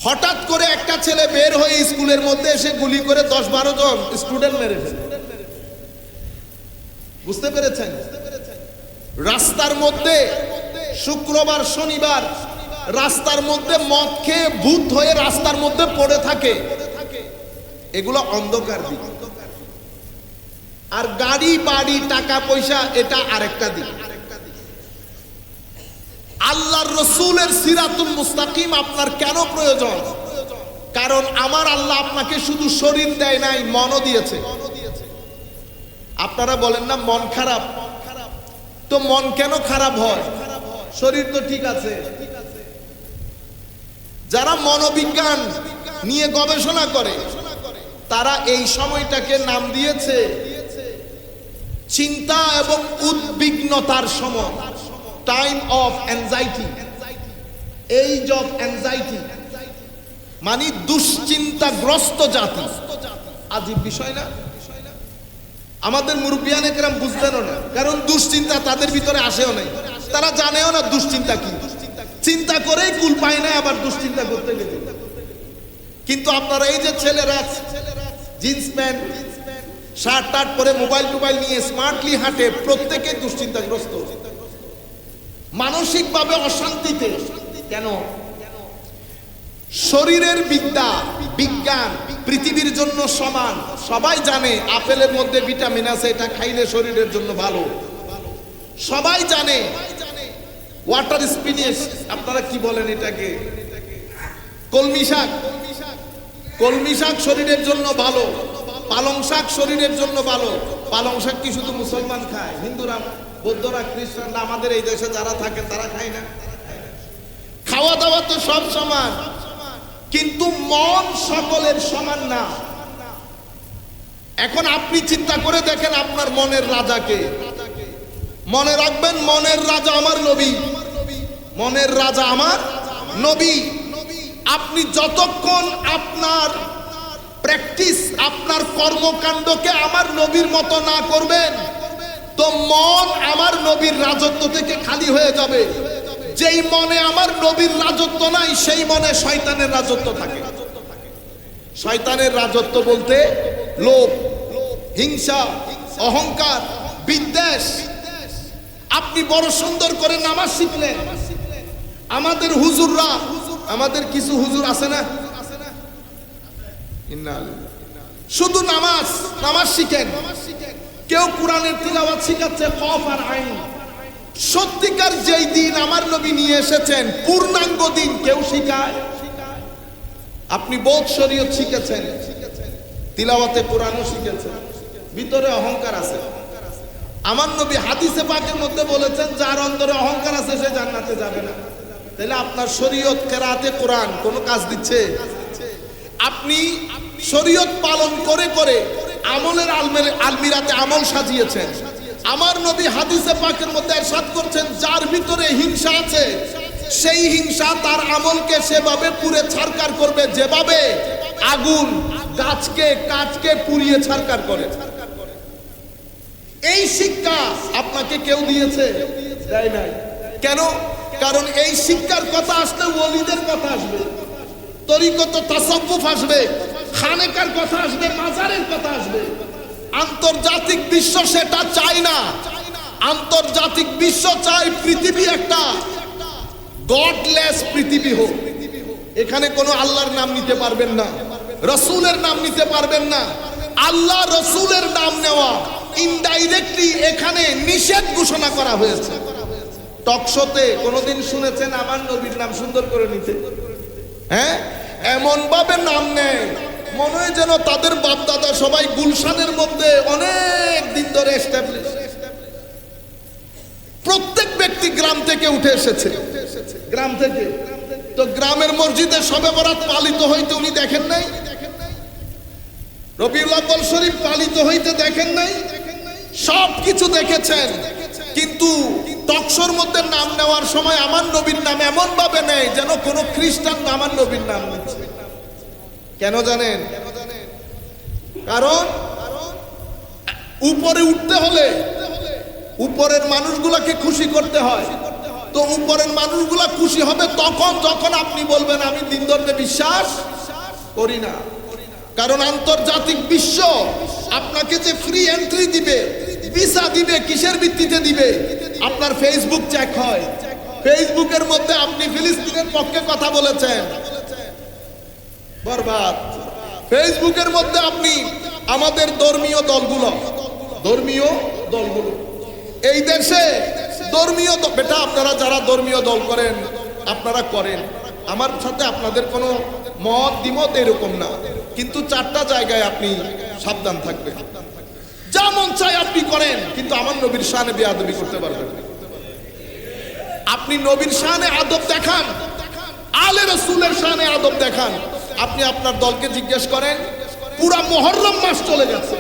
হঠাৎ করে একটা ছেলে বের হয়ে স্কুলের মধ্যে এসে গুলি করে 10-12 জন স্টুডেন্ট মেরে ফেলে। বুঝতে পেরেছেন? রাস্তার মধ্যে শুক্রবার শনিবার রাস্তার মধ্যে মদ খেয়ে ভূত হয়ে রাস্তার মধ্যে পড়ে থাকে, এগুলো অন্ধকার দিক। আর গাড়ি বাড়ি টাকা পয়সা এটা আরেকটা দিক। আল্লাহর রসুলের সিরাতুল মুস্তাকিম আপনার কেন প্রয়োজন? কারণ আমার আল্লাহ আপনাকে শুধু শরীর দেয় নাই, মনও দিয়েছে। আপনারা বলেন না মন খারাপ, তো মন কেন খারাপ হয়? শরীর তো ঠিক আছে। যারা মনোবিজ্ঞান নিয়ে গবেষণা করে তারা এই সময়টাকে নাম দিয়েছে চিন্তা এবং উদ্বিগ্নতার সময়, time of anxiety, age of anxiety, মানে দুশ্চিন্তাগ্রস্ত জাতি। আজীব বিষয় না? আমাদের মুরব্বিয়ানে কেরাম বুঝতেনও না, কারণ দুশ্চিন্তা তাদের ভিতরে আসেও নাই, তারা জানেও না দুশ্চিন্তা কি। চিন্তা করেই কুল পায় না, আবার দুশ্চিন্তা করতে গেলে। কিন্তু আপনারা এই যে ছেলেরা জিন্স প্যান্ট শার্ট টার্ট পরে মোবাইল টোবাইল নিয়ে স্মার্টলি হাঁটে, প্রত্যেকে দুশ্চিন্তাগ্রস্ত, মানসিকভাবে অশান্তিতে। কেন? শরীরের বিদ্যা বিজ্ঞান পৃথিবীর জন্য সমান। সবাই জানে আপেলের মধ্যে ভিটামিন আছে, এটা খাইলে শরীরের জন্য ভালো। সবাই জানে ওয়াটার স্পিনিশ, আপনারা কি বলেন এটাকে, কলমি শাক, কলমি শাক শরীরের জন্য ভালো। পালং শাক শরীরের জন্য ভালো। পালং শাক কি শুধু মুসলমান খায়? হিন্দুরা, বৌদ্ধরা, খ্রিস্টানরা, আমাদের এই দেশে যারা থাকে তারা খায় না? খাওয়া দাওয়া তো সব সমান, কিন্তু মন সকলের সমান না। এখন আপনি চিন্তা করে দেখেন আপনার মনের রাজাকে। মনে রাখবেন, মনের রাজা আমার নবী, মনের রাজা আমার নবী। আপনি যতক্ষণ আপনার প্র্যাকটিস, আপনার কর্মকাণ্ডকে আমার নবীর মতো না করবেন, তো মন আমার নবীর রাজত্ব থেকে খালি হয়ে যাবে। যেই মনে আমার নবীর রাজত্ব নাই, সেই মনে শয়তানের রাজত্ব থাকে। শয়তানের রাজত্ব বলতে লোভ, হিংসা, অহংকার, বিদ্বেষ। আপনি বড় সুন্দর করে নামাজ শিখলেন, আমাদের হুজুররা, আমাদের কিছু হুজুর আছে না, শুধু নামাজ নামাজ শিখেন। কেউ কোরআনের তিলাওয়াত শিখাচ্ছে কফ আর আইন। সত্যিকার যেই দিন আমার নবী নিয়ে এসেছেন পূর্ণাঙ্গ দিন কেউ শিখায়? আপনি বোধ শরীয়ত শিখেছেন, তিলাওয়াতে কোরআনও শিখেছেন, ভিতরে অহংকার আছে। আমার নবী হাদিসে পাকের মধ্যে বলেছেন যার অন্তরে অহংকার আছে সে জান্নাতে যাবে না। তাহলে আপনার শরীয়ত, কেরাতে কোরআন কোনো কাজ দিচ্ছে? আপনি শরীয়ত পালন করে করে আমলের আলমিরাতে আমল সাজিয়েছেন। আমার নবী হাদিসে পাকের মধ্যে ইরশাদ করছেন যার ভিতরে হিংসা আছে সেই হিংসা তার আমলকে সেভাবে পুড়ে ছারকার করবে যেভাবে আগুন গাছকে কাঠকে পুড়িয়ে ছারকার করে। এই শিক্ষা আপনাকে কেউ দিয়েছে? দেয় নাই। কেন? কারণ এই শিক্ষার কথা আসলে ওলিদের কথা আসবে, তরিকত তাসাউফ আসবে, খানেকার কথা আসবে, মাজারের কথা আসবে। আন্তর্জাতিক বিশ্ব সেটা চায় না। আন্তর্জাতিক বিশ্ব চায় পৃথিবী একটা গডলেস পৃথিবী হোক। এখানে কোনো আল্লাহর নাম নিতে পারবেন না, রসুলের নাম নিতে পারবেন না। আল্লাহ রসুলের নাম নেওয়া ইনডাইরেক্টলি এখানে নিষেধ ঘোষণা করা হয়েছে। টকশোতে কোনোদিন শুনেছেন আমার নবীর নাম সুন্দর করে নিতে? হ্যাঁ, এমন ভাবে নাম নেয় মনে হয় যেন তাদের বাপ দাদা সবাই গুলশানের মধ্যে অনেক দিন ধরে এস্টাবলিশ। প্রত্যেক ব্যক্তি গ্রাম থেকে উঠে এসেছে, গ্রাম থেকে। তো গ্রামের মসজিদে শবে বরাত পালিত হইতে উনি দেখেন নাই? রবিউল আউয়াল শরীফ পালিত হইতে দেখেন নাই? সব কিছু দেখেছেন, কিন্তু টকশোর মধ্যে নাম নেওয়ার সময় আমার নবীর নাম এমন ভাবে নেয় যেন কোনো খ্রিস্টান আমার নবীর নাম নিচ্ছে। কেন জানেন? কারণ উপরে উঠতে হলে উপরের মানুষগুলাকে খুশি করতে হয়। তো উপরের মানুষগুলা খুশি হবে তখন যখন আপনি বলবেন আমি দিন ধর্মে বিশ্বাস করি না। কারণ আন্তর্জাতিক বিশ্ব আপনাকে যে ফ্রি এন্ট্রি দিবে, ভিসা দিবে, কিসের ভিত্তিতে দিবে? আপনার ফেসবুক চেক হয়। ফেসবুকের মধ্যে আপনি ফিলিস্তিনের পক্ষে কথা বলেছেন, বরবাদ। ফেসবুকের মধ্যে আপনি আমাদের ধর্মীয় দলগুলো এই দেশে ধর্মীয় বেটা, আপনারা যারা ধর্মীয় দল করেন আপনারা করেন, আমার সাথে আপনাদের কোনো মত দ্বিমত এরকম না, কিন্তু চারটা জায়গায় আপনি সাবধান থাকবেন। যা মন চায় আপনি করেন, কিন্তু আমার নবীর শানে বেয়াদবি করতে পারবেন না। আপনি নবীর শানে আদব দেখান, আলে রাসূলের শানে আদব দেখান। আপনি আপনার দলকে জিজ্ঞেস করেন, পুরা মুহররম মাস চলে গেছে,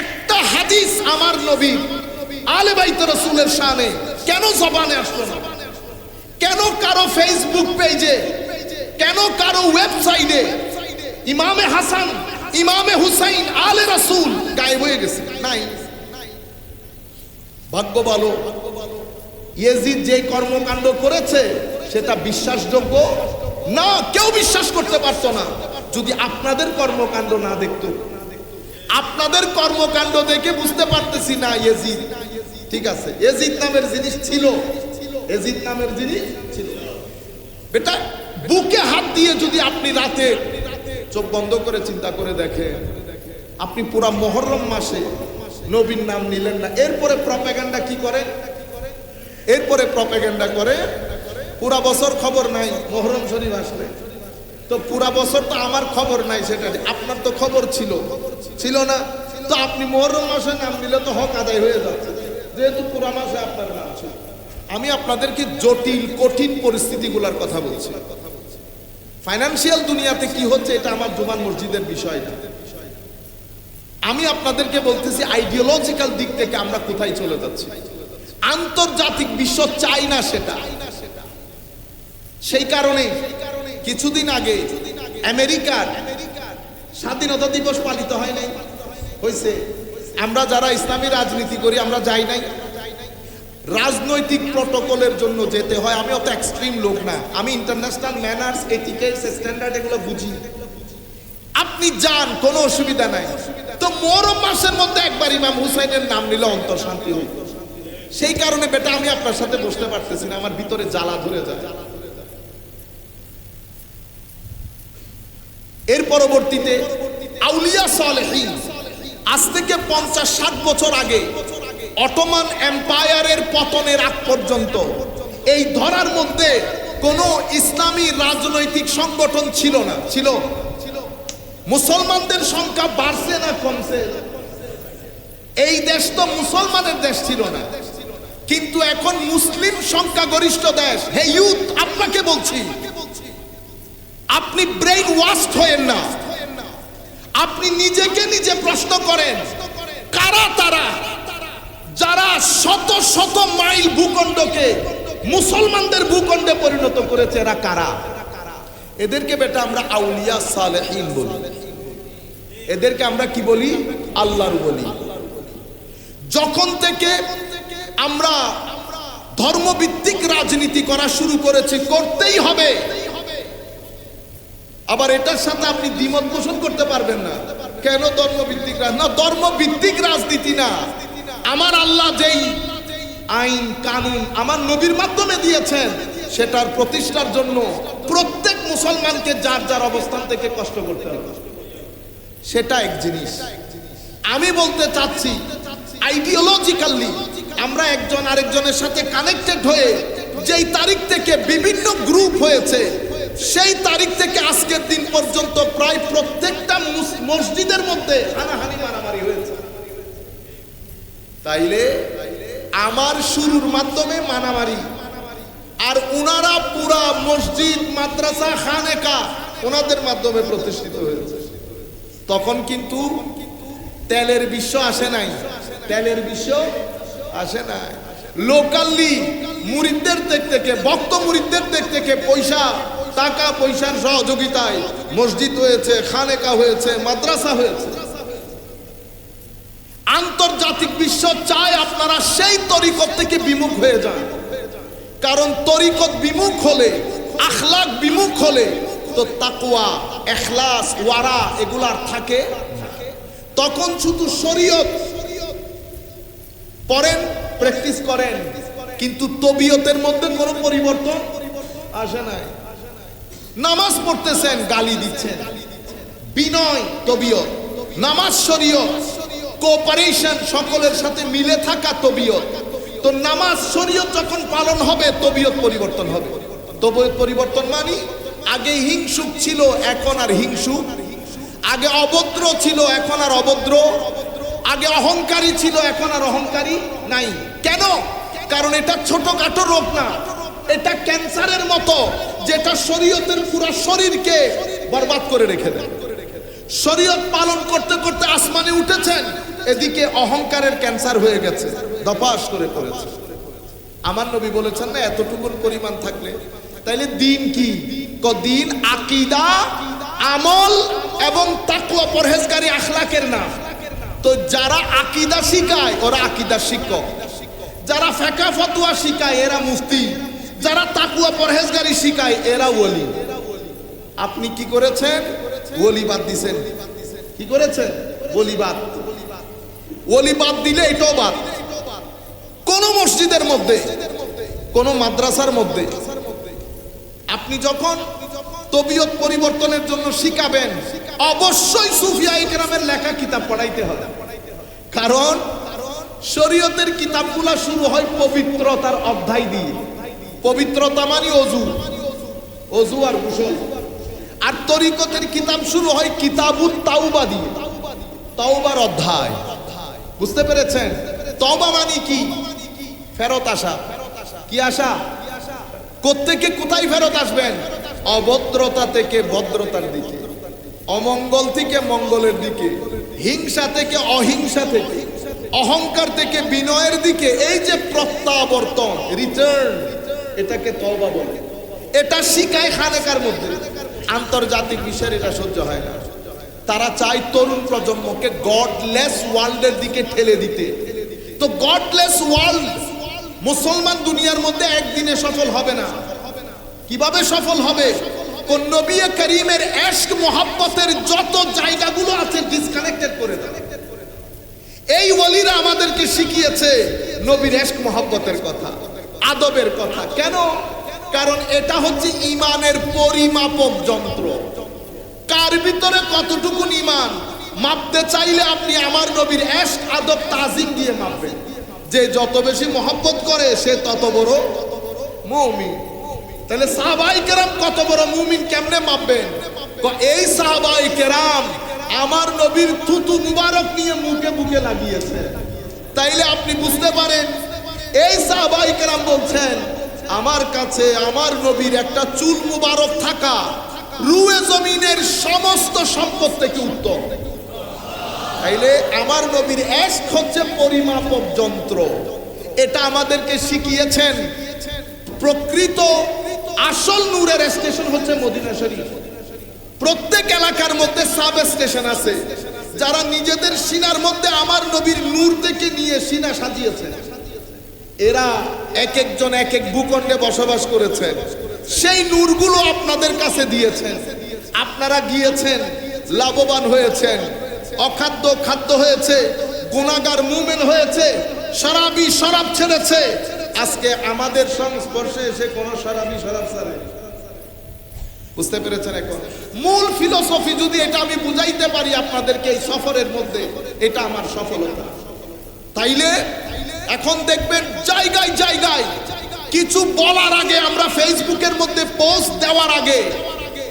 একটা হাদিস আমার নবী আলে বাইত রাসূলের শানে কেন জবানে আসলো না? কেন কারো ফেসবুক পেজে, কেন কারো ওয়েবসাইটে ইমামে হাসান, ইমামে হুসাইন, আলে রাসূল গায়েব হয়ে গেছে? নাই। ভাগ্য ভালো ইয়েজিদ যে কর্মকাণ্ড করেছে সেটা বিশ্বাসযোগ্য না, কেউ বিশ্বাস করতে পারতো না যদি আপনাদের কর্মকাণ্ড না দেখতো। আপনাদের কর্মকাণ্ড দেখে বুঝতে পারতেছি না ইয়েজিদ ঠিক আছে, ইয়েজিদ নামের জিনিস ছিল, ইয়েজিদ নামের জিনিস ছিল। বেটা, বুকে হাত দিয়ে যদি আপনি রাতে চোখ বন্ধ করে চিন্তা করে দেখেন, আপনি পুরা মুহররম মাসে নবীর নাম নিলেন না। এরপরে প্রপাগান্ডা কি করে? এরপরে প্রপাগান্ডা করে পুরা বছর খবর নাই, মুহররম শরীফ আসলে তো পুরা বছর তো আমার খবর নাই, সেটা আপনার তো খবর ছিল না। তো আপনি মুহররম মাসে নাম নিলে তো হক আদায় হয়ে যাচ্ছে, যেহেতু পুরা মাসে আপনার নাম ছিল। আমি আপনাদেরকে জটিল কঠিন পরিস্থিতিগুলোর কথা বলছি। ফাইনান্সিয়াল দুনিয়াতে কি হচ্ছে এটা আমার জুমান মসজিদের বিষয় না। আমি আপনাদেরকে বলতেছি আইডিওলজিক্যাল দিক থেকে আমরা কোথায় চলে যাচ্ছি। আন্তর্জাতিক বিশ্ব চাই না সেটা। সেই কারণে কিছুদিন আগে আমেরিকার স্বাধীনতা দিবস পালিত হয় নাই? হয়েছে। আমরা যারা ইসলামী রাজনীতি করি আমরা যাই নাই? রাজনৈতিক প্রটোকলের জন্য যেতে হয়। আমি অত এক্সট্রিম লোক না, আমি ইন্টারন্যাশনাল ম্যানার্স, এটিকেটস, স্ট্যান্ডার্ড এগুলো বুঝি। আপনি যান, কোনো অসুবিধা নাই। তো মুহররম মাসের মধ্যে একবার ইমাম হুসাইনের নাম নিলে অন্তর শান্তি হইত। সেই কারণে বেটা আমি আপনার সাথে বসতে পারতেছি না, আমার ভিতরে জ্বালা ধরে যায়। এর পরবর্তীতে আউলিয়া সালেহীন, আজ থেকে 50-60 বছর আগে অটোমান এম্পায়ারের পতনের আগ পর্যন্ত এই ধরার মধ্যে কোনো ইসলামী রাজনৈতিক সংগঠন ছিল না। ছিল? মুসলমানদের সংখ্যা বাড়ছে না কমছে? এই দেশ তো মুসলমানের দেশ ছিল না, কিন্তু এখন মুসলিম সংখ্যাগরিষ্ঠ দেশ। হে ইউথ, আপনাকে বলছি, আপনি ব্রেইন ওয়াশড হয়েন না। আপনি নিজেকে নিজে প্রশ্ন করেন, কারা তারা যারা শত শত মাইল ভূখণ্ডকে মুসলমানদের ভূখণ্ডে পরিণত করেছে? এরা কারা? এদেরকে বেটা আমরা আউলিয়া সালেহীন বলি। এদেরকে আমরা কি বলি? আল্লাহর বলি। যখন থেকে আমরা ধর্মভিত্তিক রাজনীতি করা শুরু করেছি, করতেই হবে, আবার এটার সাথে আপনি দ্বিমত পোষণ করতে পারবেন না। কেন ধর্মভিত্তিক রাজনীতি? না, ধর্মভিত্তিক রাজনীতি না। আমার আল্লাহ যেই আইন কানুন আমার নবীর মাধ্যমে দিয়েছেন সেটার প্রতিষ্ঠার জন্য প্রত্যেক মুসলমানকে যার যার অবস্থান থেকে কষ্ট করতে হবে, সেটা এক জিনিস। আমি বলতে চাচ্ছি আইডিওলজিক্যালি আমরা একজন আরেকজনের সাথে কানেক্টেড হয়ে যেই তারিখ থেকে বিভিন্ন গ্রুপ হয়েছে, সেই তারিখ থেকে আজকের দিন পর্যন্ত প্রায় প্রত্যেকটা মসজিদের মধ্যে হানাহানি মারামারি হয়েছে। তাইলে আমার শুরুর মাধ্যমে মারামারি, আর উনারা পুরা মসজিদ মাদ্রাসা খানেকা ওনাদের মাধ্যমে প্রতিষ্ঠিত হয়েছে। তখন কিন্তু তেলের বিশ্ব আসে নাই, তেলের বিশ্ব আসে নাই। লোকালি মুরিদদের দিক থেকে, ভক্ত মুরিদদের দিক থেকে পয়সা টাকা পয়সার সহযোগিতায় মসজিদ হয়েছে, খানেকা হয়েছে, মাদ্রাসা হয়েছে। আন্তর্জাতিক বিশ্ব চায় আপনারা সেই তরিকত থেকে বিমুখ হয়ে যান, কারণ তরিকত বিমুখ হলে, আখলাক বিমুখ হলে তো তাকওয়া, ইখলাস, ওয়ারা এগুলার থাকে। তখন শুধু শরীয়ত পড়েন, প্র্যাকটিস করেন, কিন্তু তবিয়তের মধ্যে কোনো পরিবর্তন আসে নাই। নামাজ পড়তেছেন, গালি দিচ্ছেন, বিনয় তবিয়ত, নামাজ শরীয়ত, কোঅপারেশন, সকলের সাথে মিলে থাকা তবিয়ত। তো নামাজ শরীয়ত যখন পালন হবে তবিয়ত পরিবর্তন হবে। তবিয়ত পরিবর্তন মানে আগে হিংসুক ছিল এখন আর হিংসুক, আগে অভদ্র ছিল এখন আর অভদ্র, আগে অহংকারী ছিল এখন আর অহংকারী নাই। কেন? কারণ এটা ছোটখাটো রোগ না, এটা ক্যান্সারের মতো, যেটা শরীয়তের পুরো শরীরকে বরবাদ করে রেখে দেয়। শরীয়ত পালন করতে করতে আসমানে উঠেছেন, এদিকে অহংকারের ক্যান্সার হয়ে গেছে, দপাস করে পড়েছে। আমার নবী বলেছেন না, এতটুকুর পরিমাণ থাকলে তাইলে দিন কি? দিন আকীদা, আমল এবং তাকওয়া, পরহেজগারি, আখলাকের নাম। তো যারা আকীদা শিখায় ওরা আকীদার শিক্ষক, যারা ফিকহ ফতোয়া শিখায় এরা মুফতি, যারা তাকওয়া পরহেজগারি শিখায় এরা ওলি। আপনি কি করেছেন? ওলি বাদ দিছেন। কি করেছেন? ওলি বাদ। ওলি বাদ দিলে এটাও বাদ। কোন মসজিদের মধ্যে, কোন মাদ্রাসার মধ্যে আপনি যখন তবিয়ত পরিবর্তনের জন্য শিখাবেন, অবশ্যই সুফিয়া ইকরামের লেখা কিতাব পড়াইতে হবে। কারণ শরীয়তের কিতাবগুলো শুরু হয় পবিত্রতার অধ্যায় দিয়ে। পবিত্রতা মানে অজু, অজু আর গোসল। আর তরিকতের কিতাব শুরু হয় কিতাবুত তাওবা দিয়ে, তাওবার অধ্যায়। বুঝতে পেরেছেন? তওবা মানে কি? ফেরত আসা। কি আসা? কোত্থেকে কোথায় ফেরত আসবেন? অভদ্রতা থেকে ভদ্রতার দিকে, অমঙ্গল থেকে মঙ্গলের দিকে, হিংসা থেকে অহিংসা থেকে, অহংকার থেকে বিনয়ের দিকে। এই যে প্রত্যাবর্তন, রিটার্ন, এটাকে তওবা বলে। এটা শিখায় খানেকার মধ্যে। আন্তর্জাতিক বিষয়ের এটা সহ্য হয় না। তারা চায় তরুণ প্রজন্মকে গডলেস ওয়ার্ল্ডের দিকে ঠেলে দিতে। তো গডলেস ওয়ার্ল্ড মুসলমান দুনিয়ার মধ্যে একদিনে সফল হবে না। কিভাবে সফল হবে? কোন নবী করিমের ইশক মোহাব্বতের যত জায়গাগুলো আছে ডিসকানেক্টেড করে দেয়। এই ওলিরা আমাদেরকে শিখিয়েছে নবীর ইশক মোহাব্বতের কথা, আদবের কথা। কেন? কারণ এটা হচ্ছে ঈমানের পরিমাপক যন্ত্র। কার ভিতরে কতটুকু ঈমান মাপতে চাইলে আপনি আমার নবীর ইশক, আদব, তাজিম দিয়ে মাপবেন। যে যত বেশি মহব্বত করে সে তত বড় মুমিন। তাহলে সাহাবায়ে কেরাম কত বড় মুমিন কেমনে মাপবেন? এই সাহাবায়ে কেরাম আমার নবীর থুতু মুবারক নিয়ে মুখে মুখে লাগিয়েছে। তাইলে আপনি বুঝতে পারেন এই সাহাবায়ে কেরাম বলছেন আমার কাছে আমার নবীর একটা চুল মুবারক থাকা রুয়ে জমিনের সমস্ত সম্পদ থেকে উত্তম। তাইলে আমার নবীর ইশক হচ্ছে পরিমাপক যন্ত্র। এটা আমাদেরকে শিখিয়েছেন। প্রকৃত আসল নূরের স্টেশন হচ্ছে মদিনা শরীফ। প্রত্যেক এলাকার মধ্যে সাব স্টেশন আছে, যারা নিজেদের সিনার মধ্যে আমার নবীর নূর থেকে নিয়ে সিনা সাজিয়েছেন। এরা এক একজন এক এক ভূখণ্ডে বসবাস করেছেন, সেই নূরগুলো আপনাদের কাছে দিয়েছেন। আপনারা গিয়েছেন, লাভবান হয়েছেন। অখাদ্য খাদ্য হয়েছে, গুনাহগার মুমিন হয়েছে, শরাবী শরাব ছেড়েছে। আজকে আমাদের সংস্পর্শে এসে কোন শরাবী শরাব ছাড়ে। বুঝতে পেরেছেন? এখন মূল ফিলোসফি যদি এটা আমি বুঝাইতে পারি আপনাদেরকে এই সফরের মধ্যে, এটা আমার সফলতা। তাইলে এখন দেখবেন জায়গায় জায়গায় কিছু বলার আগে, আমরা ফেসবুকের মধ্যে পোস্ট দেওয়ার আগে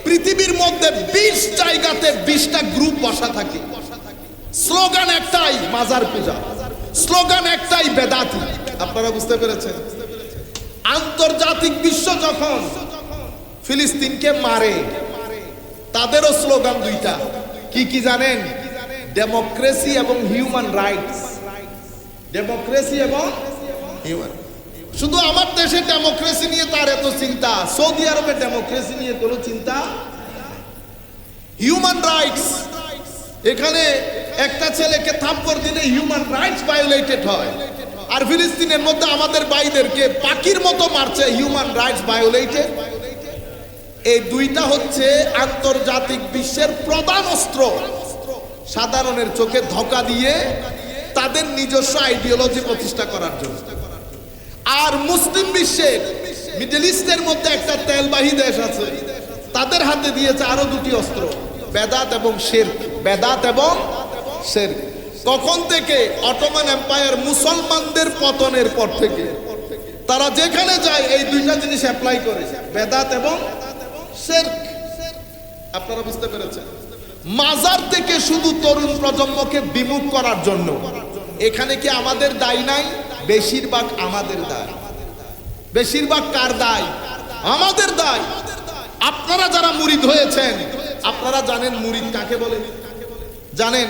পৃথিবীর মধ্যে 20 জায়গাতে 20টা গ্রুপ বসা থাকে। স্লোগান একটাই, মাজার পূজা। স্লোগান একটাই, বেদাতি। আপনারা বুঝতে পেরেছেন? আন্তর্জাতিক বিশ্ব যখন ফিলিস্তিনকে মারে, তাদেরও স্লোগান দুইটা। কি কি জানেন? ডেমোক্রেসি এবং হিউম্যান রাইটস। ডেমোক্রেসি এবং হিউম্যান। শুধু আমার দেশে ডেমোক্রেসি নিয়ে তার এত চিন্তা, সৌদি আরবে ডেমোক্রেসি নিয়ে কোনো চিন্তা। হিউম্যান রাইটস, এখানে একটা ছেলেকে থাপ্পড় দিলে হিউম্যান রাইটস ভায়োলেটেড হয়, আর ফিলিস্তিনের মধ্যে আমাদের ভাইদেরকে পাখির মতো মারছে, হিউম্যান রাইটস ভায়োলেটেড। এই দুইটা হচ্ছে আন্তর্জাতিক বিশ্বের প্রধান অস্ত্র, সাধারণের চোখে ধোঁকা দিয়ে তাদের নিজস্ব আইডিওলজি প্রতিষ্ঠা করার জন্য। আর মুসলিম বিশ্বের, মিডল ইস্টের মধ্যে একটা তেলবাহী দেশ আছে, তাদের হাতে দিয়েছে আরো দুটি অস্ত্র, বেদাত এবং শিরক। বেদাত এবং শিরক। কখন থেকে? অটোমান এম্পায়ার মুসলমানদের পতনের পর থেকে তারা যেখানে যায় এই দুইটা জিনিস অ্যাপ্লাই করে, বেদাত এবং শিরক। আপনারা বুঝতে পেরেছেন? মাজার থেকে শুধু তরুণ প্রজন্মকে বিমুখ করার জন্য। এখানে কি আমাদের দায় নাই? বেশিরভাগ আমাদের দায়। বেশিরভাগ কার দায়? আমাদের দায়। আপনারা যারা মুরিদ হয়েছেন, আপনারা জানেন মুরিদ কাকে বলে? জানেন?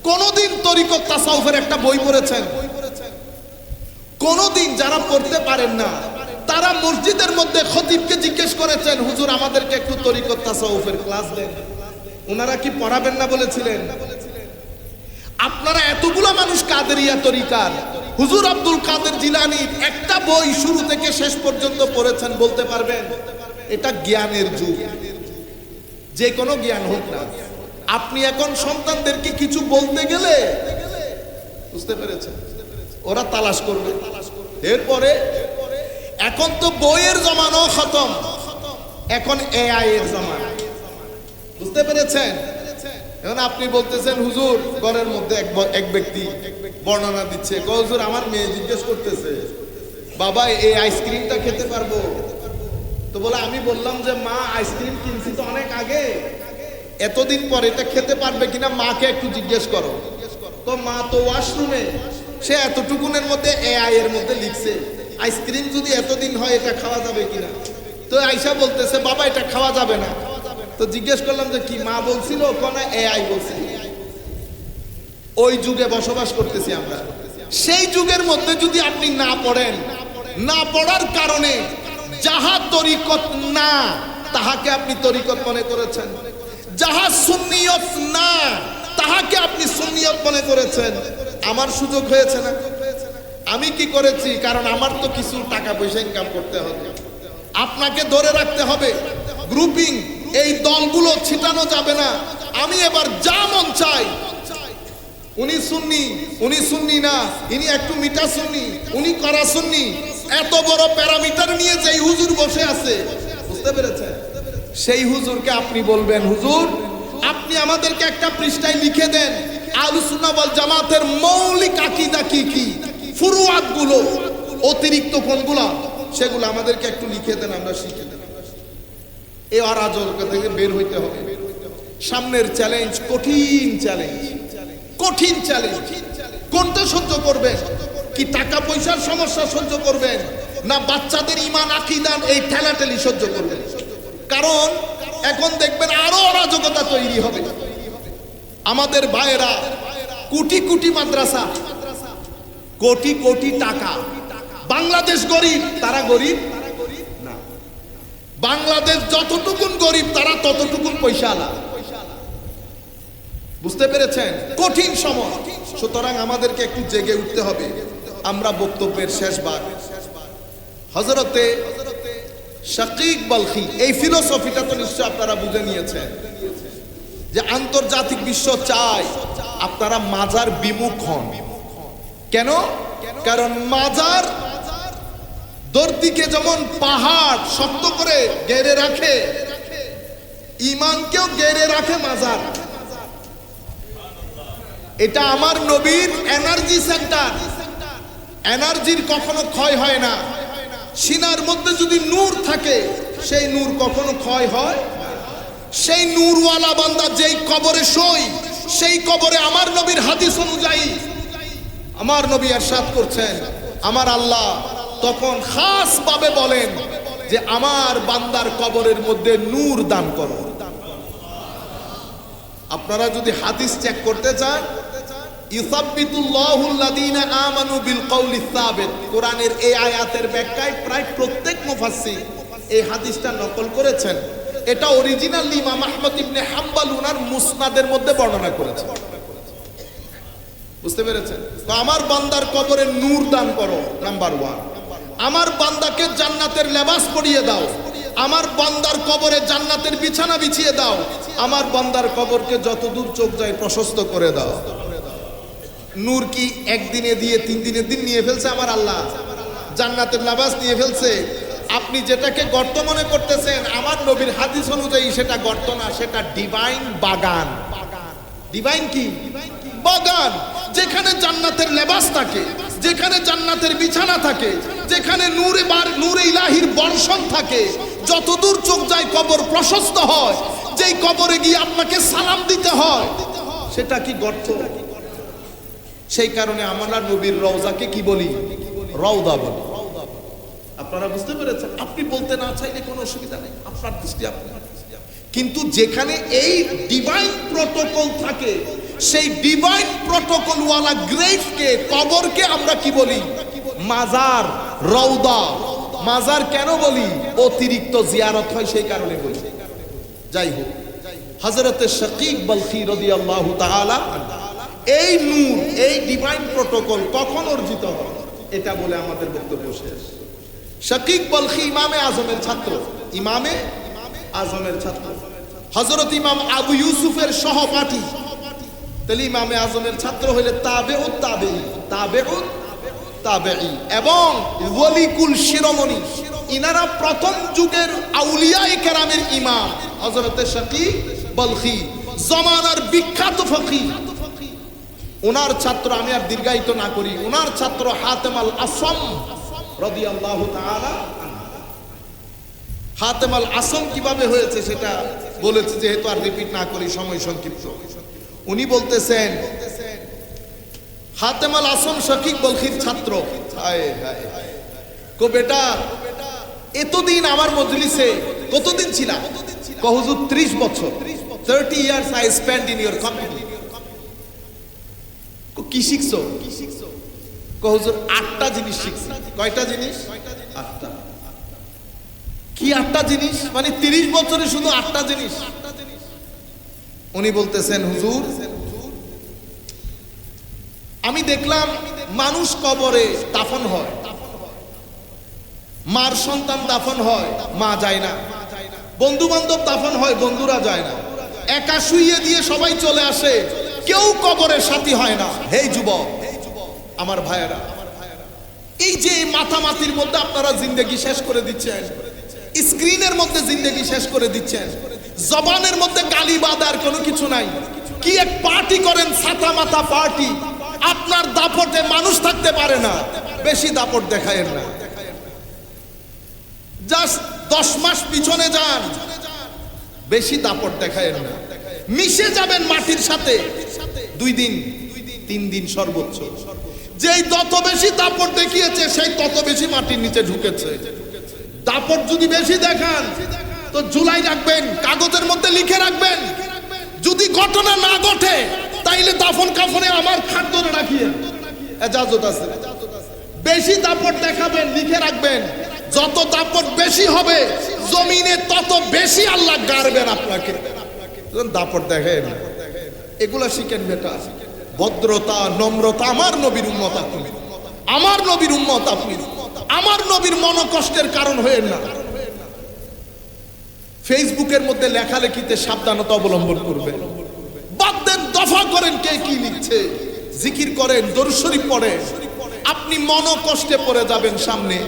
কোনদিন তরিকত তাসাউফের একটা বই পড়েছেন? কোনদিন? যারা পড়তে পারেন না তারা মসজিদের মধ্যে খতিবকে জিজ্ঞেস করেছেন, হুজুর আমাদেরকে একটু তরিকত তাসাউফের ক্লাস দেন। ওনারা কি পড়াবেন না বলেছিলেন? আপনারা এতগুলা মানুষ কাদেরিয়া তরিকার, হুজুর আব্দুল কাদের জিলানীর একটা বই শুরু থেকে শেষ পর্যন্ত পড়েছেন, বলতে পারবেন? এটা জ্ঞানের যুগ, যে কোনো জ্ঞান হোক না। আপনি এখন সন্তানদেরকে কিছু বলতে গেলে, বুঝতে পেরেছেন, ওরা তালাশ করবে। এরপরে এখন তো বইয়ের জমানো খতম, এখন এআই এর জমানা। বুঝতে পেরেছেন? এখন আপনি বলতেছেন, হুজুর ঘরের মধ্যে এক ব্যক্তি বর্ণনা দিচ্ছে, হুজুর আমার মেয়ে জিজ্ঞেস করতেছে, বাবা এই আইসক্রিমটা খেতে পারবো? তো বলে, আমি বললাম যে মা আইসক্রিম কিনছি তো অনেক আগে, এতদিন পরে এটা খেতে পারবে কিনা মাকে একটু জিজ্ঞেস করো। তো মা তো ওয়াশরুমে, সে এতটুকুনের মধ্যে এআই এর মধ্যে লিখছে আইসক্রিম যদি এতদিন হয় এটা খাওয়া যাবে কিনা। তো আয়শা বলতেছে, বাবা এটা খাওয়া যাবে না। তো জিজ্ঞেস করলাম যে কি? মা বলছিল কোন এআই বলছিল। ওই যুগে বসবাস করতেছি আমরা। সেই যুগের মধ্যে যদি আপনি না পড়েন, না পড়ার কারণে যাহা তরিকত না তাহাকে আপনি তরিকত মনে করেছেন, যাহা সুন্নিয়ত না তাহাকে আপনি সুন্নিয়ত মনে করেছেন। আমার সুযোগ হয়েছে না? আমি কি করেছি? কারণ আমার তো কিছু টাকা পয়সা ইনকাম করতে হবে, আপনাকে ধরে রাখতে হবে। গ্রুপিং, এই দলগুলো ছিটানো যাবে না। আমি এবার যা মন চাই, উনি সুন্নি, উনি সুন্নি না, ইনি একটু মিঠা সুন্নি, উনি করা সুন্নি, এত বড় প্যারামিটার নিয়ে যেই হুজুর বসে আছে, বুঝতে পেরেছেন? সেই হুজুরকে আপনি বলবেন, হুজুর আপনি আমাদেরকে একটা পৃষ্ঠায় লিখে দেন আহলুস সুন্নাহ ওয়াল জামাতের মৌলিক আকীদা কি কি, ফুরুয়াত গুলো, অতিরিক্ত কোনগুলো, সেগুলো আমাদেরকে একটু লিখে দেন, আমরা শিখি। এই অরাজকতা থেকে বের হইতে হবে। সামনের চ্যালেঞ্জ কঠিন চ্যালেঞ্জ, কঠিন চ্যালেঞ্জ। কোনটা সহ্য করবেন? কি টাকা পয়সার সমস্যা সহ্য করবেন, না বাচ্চাদের ঈমান আকীদা এই ঠেলাঠেলি সহ্য করবেন? কারণ এখন দেখবেন আরো অরাজকতা তৈরি হবে। আমাদের ভাইয়েরা কোটি কোটি মাদ্রাসা, কোটি কোটি টাকা। বাংলাদেশ গরিব, তারা গরিব না। বাংলাদেশ যতটুকুন গরিব তারা ততটুকুন পয়সা আলা। বুঝতে পেরেছেন? কঠিন সময়। সুতরাং আমাদেরকে একটু জেগে উঠতে হবে। আমরা বক্তব্যের শেষ ভাগ, হযরতে শাকিক বালখি, এই ফিলোসফিটা তো নিশ্চয় আপনারা বুঝে নিয়েছেন। যে আন্তর্জাতিক বিশ্ব চায় আপনারা মাজার বিমুখ হন। কেন? কারণ মাজার দর্দিকে যেমন পাহাড় শক্ত করে ঘেরে রাখে, ঈমানকেও ঘেরে রাখে মাজার। এটা আমার নবীর এনার্জি সেন্টার, এনার্জির কখনো ক্ষয় হয় না। সিনার মধ্যে যদি নূর থাকে সেই নূর কখনো ক্ষয় হয়। সেই নূরওয়ালা বান্দা যেই কবরে শোয়, সেই কবরে আমার নবীর হাদিস অনুযায়ী আমার নবী ইরশাদ করছেন, আমার আল্লাহ তখন খাস ভাবে বলেন যে আমার বান্দার কবরের মধ্যে নূর দান করো। আপনারা যদি হাদিস চেক করতে চান, ইসাব্বিতুল্লাহুল্লাযীনা আমানু বিল কওলি সাবিত, কোরআনের এই আয়াতের ব্যাখ্যায় প্রায় প্রত্যেক মুফাসসির এই হাদিসটা নকল করেছেন। এটা অরিজিনাল ইমাম আহমদ ইবনে হাম্বল উনার মুসনাদের মধ্যে বর্ণনা করেছেন। বুঝতে পেরেছেন? তো আমার বান্দার কবরে নূর দান করো, নাম্বার 1। আমার বান্দাকে জান্নাতের লেবাস পরিয়ে দাও, আমার বান্দার কবরে জান্নাতের বিছানা বিছিয়ে দাও, আমার বান্দার কবরকে যতদূর চোখ যায় প্রশস্ত করে দাও। নূর কি একদিনে দিয়ে 3 দিনের দিন নিয়ে ফেলছে আমার আল্লাহ? জান্নাতের লেবাস নিয়ে ফেলছে। আপনি যেটাকে গর্ত মনে করতেছেন, আমার নবীর হাদিস অনুযায়ী সেটা গর্ত না, সেটা ডিভাইন বাগান। ডিভাইন কি? বাগান। যেখানে জান্নাতের লেবাস থাকে, যেখানে জান্নাতের বিছানা থাকে, যেখানে নূরে ইলাহির বর্ষণ থাকে, যতদূর চোখ যায় কবর প্রশস্ত হয়। যেই কবরে গিয়ে আপনাকে সালাম দিতে হয়, সেটা কি গর্ত? সেই কারণে আমরা নবীর রওজাকে কি বলি? রওদা বলি। আপনারা বুঝতে পেরেছেন? আপনি বলতে না চাইলে কোনো অসুবিধা নেই, আপনার দৃষ্টি আপনার। কিন্তু যেখানে এই ডিভাইন প্রটোকল থাকে, সেই ডিভাইন প্রটোকল ওয়ালা গ্রেভকে, কবরকে আমরা কি বলি? মাজার, রওদা। মাজার কেন বলি? অতিরিক্ত জিয়ারত হয় সেই কারণে বলি। যাই হোক, হযরতে শাকিক বলখি রাদিয়াল্লাহু তাআলা এই নূর, এই ডিভাইন প্রটোকল কখন অর্জিত হয় এটা বলে আমাদের বক্তব্য শেষ। শাকিক বলখি ইমামে আজমের ছাত্র, ইমামে আজমের ছাত্র, হযরত ইমাম আবু ইউসুফের সহপাঠী। তাহলে ইমামে আজমের ছাত্র হইলে তাবেউত তাবেঈ, তাবেউত তাবেঈ এবং ওয়ালিকুল শিরোমণি। ইনারা প্রথম যুগের আউলিয়ায়ে কেরামের ইমাম হযরতে শাকিক বলখি, জামানার বিখ্যাত ফকিহ। ওনার ছাত্র, আমি আর দীর্ঘায়িত না করি, ওনার ছাত্র হাতেম আল আসম রাদিয়াল্লাহু তাআলা। হাতেম আল আসম কিভাবে হয়েছে সেটা বলেছে, যেহেতু আর রিপিট না করি, সময় সংক্ষিপ্ত। উনি বলতেছেন, হাতেম আল আসম শাকিক বলখির ছাত্র। হায় হায়, কো বেটা এতদিন আমার মজলিসে কতদিন ছিলাম? কো হুজুর 30 বছর, 30 years I spent in your company. কি শিখছো? কো হুজুর 8টা জিনিস শিখছি। কয়টা জিনিস? 8টা। কি 8টা জিনিস? মানে 30 বছরে শুধু 8টা জিনিস। উনি বলতেছেন, হুজুর আমি দেখলাম মানুষ কবরে দাফন হয়, মার সন্তান দাফন হয়, মা যায় না। বন্ধু বান্ধব দাফন হয়, বন্ধুরা যায় না। একা শুইয়ে দিয়ে সবাই চলে আসে, কেউ কবরের সাথী হয় না। হে যুবক, আমার ভাইয়েরা, এই যে মাথামাতির মধ্যে আপনারা জিন্দেগি শেষ করে দিচ্ছেন, স্ক্রিনের মধ্যে জিন্দেগি শেষ করে দিচ্ছেন, জবানের মধ্যে গালি বাদ আর কোনো কিছু নাই। কি এক পার্টি করেন, ছাতা মাথা পার্টি। আপনার দাপটে মানুষ থাকতে পারে না, বেশি দাপট দেখায়েন না। জাস্ট 10 মাস পিছনে যান, বেশি দাপট দেখায়েন না। মিশে যাবেন মাটির সাথে 2 দিন 3 দিন সর্বোচ্চ। যেই তত বেশি দাপট দেখিয়েছে, সেই তত বেশি মাটির নিচে ঢুকেছে। দাপট যদি বেশি দেখান তো জুলাই রাখবেন, কাগজের মধ্যে লিখে রাখবেন। যদি ঘটনা না ঘটে তাইলে দাফন কাফনে আমার খাট ধরে রাখিয়ে এজাজত আছে। বেশি দাপট দেখাবেন, লিখে রাখবেন। যত দাপট বেশি হবে জমিনে তত বেশি আল্লাহ গাড়বেন আপনাকে। দাপট দেখেন, এগুলা শিখেন বেটা। ভদ্রতা, নম্রতা। আমার নবীর উম্মত আপনি, আমার নবীর উম্মত আপনি। আমার নবীর মনোকষ্টের কারণ হয়েন না। ফেসবুকের মধ্যে লেখালেখিতে সাবধানতা অবলম্বন করবেন। দফা করেন কে কি লিখছে, জিকির করেন, দরুদ শরীফ পড়েন। আপনি মনো কষ্টে পড়ে যাবেন সামনে,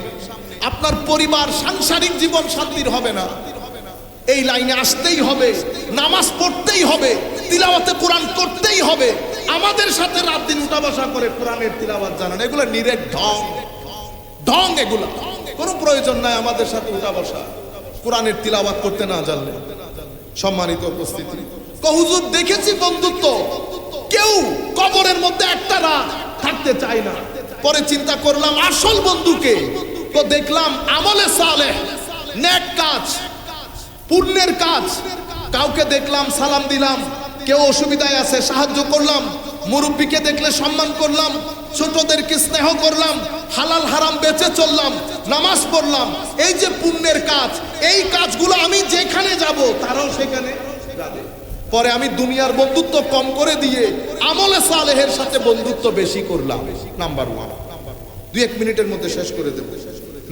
আপনার পরিবার সাংসারিক জীবন শান্তির হবে না। এই লাইনে আসতেই হবে, নামাজ পড়তেই হবে, তিলাওয়াতে কোরআন করতেই হবে। আমাদের সাথে রাত দিন উঠা বসা করে কোরআনের তিলাওয়াত জানান, এগুলো নিরেট ঢং, এগুলো কোনো প্রয়োজন নাই। আমাদের সাথে উঠা বসা কোরআনের তিলাওয়াত করতে না জানলে। সম্মানিত উপস্থিতি, হুজুর দেখেছি বন্ধুত্ব, কেউ কবরের মধ্যে একটা রাত থাকতে চায় না। পরে চিন্তা করলাম আসল বন্ধুকে, তো দেখলাম আমলে সালেহ, নেক কাজ, পুণ্যের কাজ। কাউকে দেখলাম সালাম দিলাম, কেউ অসুবিধায় আছে সাহায্য করলাম, মুরব্বীকে দেখলে সম্মান করলাম, ছোটদেরকে স্নেহ করলাম, হালাল হারাম বেঁচে চললাম, নামাজ পড়লাম। এই যে পুণ্যের কাজ, এই কাজগুলো আমি যেখানে যাব তারাও সেখানে যাবে। পরে আমি দুনিয়ার বন্ধুত্ব কম করে দিয়ে আমলে সালেহের সাথে বন্ধুত্ব বেশি করলাম। নাম্বার 1, 2-1 মিনিটের মধ্যে শেষ করে দেব।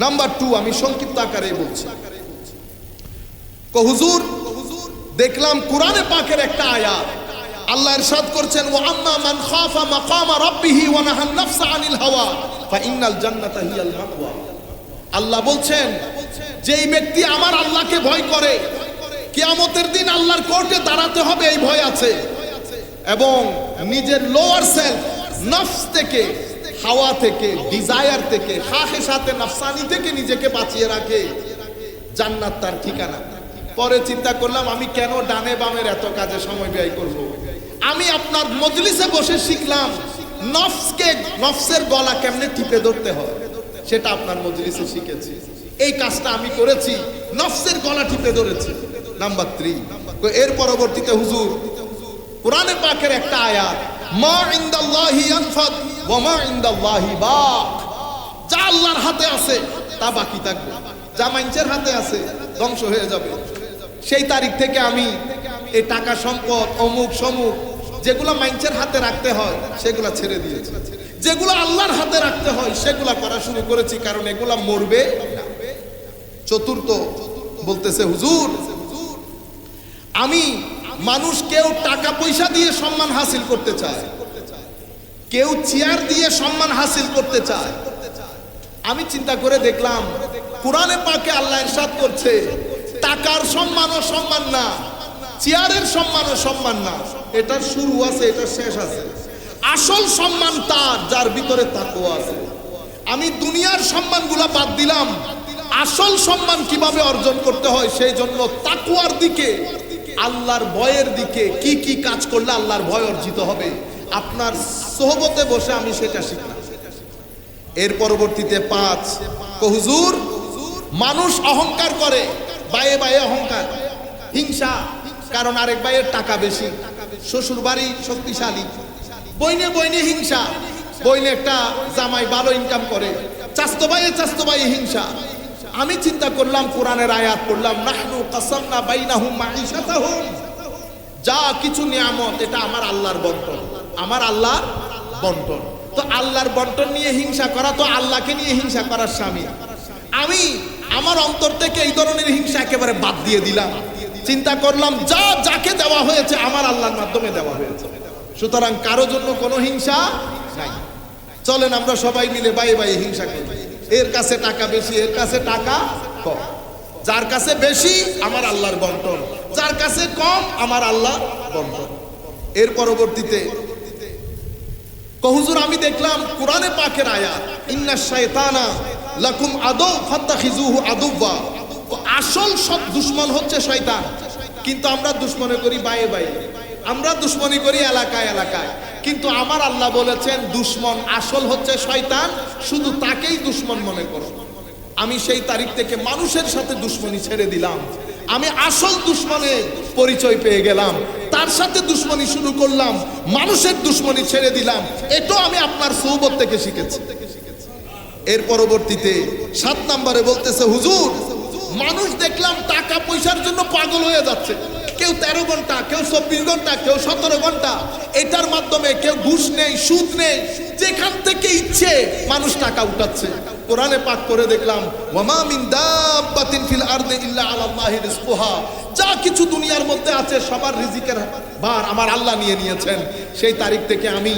নাম্বার 2, আমি সংক্ষিপ্ত আকারে বলছি। হুজুর দেখলাম কোরআনে পাকের একটা আয়াত, আল্লাহ ইরশাদ করছেন, ওয়া আম্মা মান খাফা মাকামা রাব্বিহি ওয়া নাহান নাফসা আনিল হাওয়া ফাইন্নাল জান্নাতা হিয়াল মাওয়া। আল্লাহ বলছেন, যেই ব্যক্তি আমার আল্লাহকে ভয় করে, কিয়ামতের দিন আল্লাহর কোর্টে দাঁড়াতে হবে এই ভয় আছে, এবং নিজের লোয়ার সেলফ নফস থেকে, হাওয়া থেকে, ডিজায়ার থেকে, খাহেসাতে নফসানি থেকে নিজেকে বাঁচিয়ে রাখে, জান্নাত তার ঠিকানা। পরে চিন্তা করলাম আমি কেন ডানে বামের এত কাজে সময় ব্যয় করব। আমি আপনার মজলিসে বসে শিখলাম নফসকে, নফসের গলা কেমনে টিপে ধরতে হয়, সেটা আপনার মজলিসে শিখেছি। এই কাজটা আমি করেছি, নফসের গলা টিপে ধরেছি। নাম্বার 3, এর পরবর্তীতে হুজুর কোরআনে পাকের একটা আয়াত, মা ইনদাল্লাহি ইয়ানফাদ ওয়া মা ইনদাল্লাহি বাক। যা আল্লাহর হাতে আছে তা বাকি থাকবে, যা মানুষের হাতে আছে ধ্বংস হয়ে যাবে। সেই তারিখ থেকে আমি এই টাকা সম্পদ অমুক সমুক যেগুলো মানুষের হাতে রাখতে হয় সেগুলা ছেড়ে দিয়েছি, যেগুলো আল্লাহর হাতে রাখতে হয় সেগুলা করা শুরু করেছি, কারণ এগুলা মরবে না। চতুর্থ বলতেছে, হুজুর আমি মানুষ, কেউ টাকা পয়সা দিয়ে সম্মান হাসিল করতে চায়, কেউ চেয়ার দিয়ে সম্মান হাসিল করতে চায়। আমি চিন্তা করে দেখলাম কোরআনে পাকে আল্লাহ ইরশাদ করছে, টাকার সম্মানও সম্মান না, চেয়ারের সম্মানও সম্মান না। এটার শুরু আছে, এটার শেষ আছে। আসল সম্মান তার যার ভিতরে তাকওয়া আছে। আমি দুনিয়ার সম্মানগুলা বাদ দিলাম, আসল সম্মান কিভাবে অর্জন করতে হয় সেই জন্য তাকওয়ার দিকে, আল্লাহর ভয়ের দিকে, কি কি কাজ করলে আল্লাহর ভয় অর্জিত হবে, আপনার সোহবতে বসে আমি সেটা শিখলাম। এর পরবর্তীতে 5, হুজুর মানুষ অহংকার করে, বায়ে বায়ে অহংকার, হিংসা, কারণ আরেক ভাইয়ের টাকা বেশি, শ্বশুর বাড়ি শক্তিশালী, বইনে বইনে হিংসা, বইনে একটা জামাই ভালো ইনকাম করে, চাস্তো ভাইয়ে হিংসা। আমি চিন্তা করলাম কোরআনের আয়াত পড়লাম, নাহনু কাসামনা বাইনাহুম মাঈশাতাহুম, যা কিছু নিয়ামত এটা আমার আল্লাহর বন্টন, আমার আল্লাহর বন্টন। তো আল্লাহর বন্টন নিয়ে হিংসা করা তো আল্লাহকে নিয়ে হিংসা করার স্বামী। আমি আমার অন্তর থেকে এই ধরনের হিংসা একেবারে বাদ দিয়ে দিলাম। চিন্তা করলাম যা যাকে দেওয়া হয়েছে আমার আল্লাহর মাধ্যমে দেওয়া হয়েছে, সুতরাং কারো জন্য কোনো হিংসা নাই। চলেন আমরা সবাই মিলে বাই বাই হিংসা করি, এর কাছে টাকা বেশি, এর কাছে টাকা কম, যার কাছে বেশি আমার আল্লাহর বন্টন, যার কাছে কম আমার আল্লাহর বন্টন। এর পরবর্তীতে হুজুর আমি দেখলাম কোরআনে পাকের আয়াত, ইন্নাশ শায়তানা লাকুম আদু ফাত্তাখিজুহু আদুওয়া। আসল সব দুশমন হচ্ছে শয়তান, কিন্তু আমরা দুশমনি করি বায়ে বায়ে, আমরা দুশমনি করি এলাকায় এলাকায়, কিন্তু আমার আল্লাহ বলেছেন দুশমন আসল হচ্ছে শয়তান, শুধু তাকেই দুশমন মনে করো। আমি সেই তারিখ থেকে মানুষের সাথে দুশমনি ছেড়ে দিলাম, আমি আসল দুশমনের পরিচয় পেয়ে গেলাম, তার সাথে দুশমনি শুরু করলাম, মানুষের দুশমনি ছেড়ে দিলাম। এটাও আমি আপনার সোহবত থেকে শিখেছি। এর পরবর্তীতে 7 নম্বরে বলতেছে, হুজুর মানুষ দেখলাম টাকা পয়সার জন্য পাগল হয়ে যাচ্ছে, কেউ 13 ঘন্টা, কেউ 24 ঘন্টা, কেউ 17 ঘন্টা, এটার মাধ্যমে কেউ ঘুষ নেই, সুদ নেই, যেখান থেকে ইচ্ছে মানুষ টাকা উঠাচ্ছে। কোরআনে পাক করে দেখলাম, ওয়ামা মিন দাব্বাতিন ফিল আরদি ইল্লা আলাল্লাহি রিজকুহা, যা কিছু দুনিয়ার মধ্যে আছে সবার রিজিকের ভার আমার আল্লাহ নিয়ে নিয়েছেন। সেই তারিখ থেকে আমি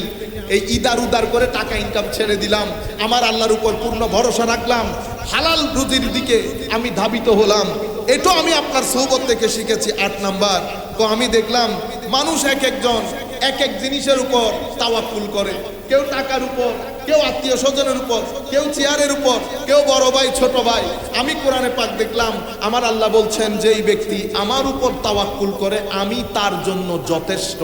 এই ইদার উদার করে টাকা ইনকাম ছেড়ে দিলাম, আমার আল্লাহর উপর পূর্ণ ভরসা রাখলাম, হালাল রুজির দিকে আমি ধাবিত হলাম। এটাও আমি আপনার সোহবত থেকে শিখেছি। 8 নাম্বার, তো আমি দেখলাম মানুষ এক একজন এক এক জিনিসের উপর তাওয়াক্কুল করে, কেউ টাকার উপর, কেউ আত্মীয় স্বজনের উপর, কেউ চেয়ারের উপর, কেউ বড় ভাই ছোট ভাই। আমি কোরআনে পাক দেখলাম আমার আল্লাহ বলছেন যেই ব্যক্তি আমার উপর তাওয়াক্কুল করে আমি তার জন্য যথেষ্ট।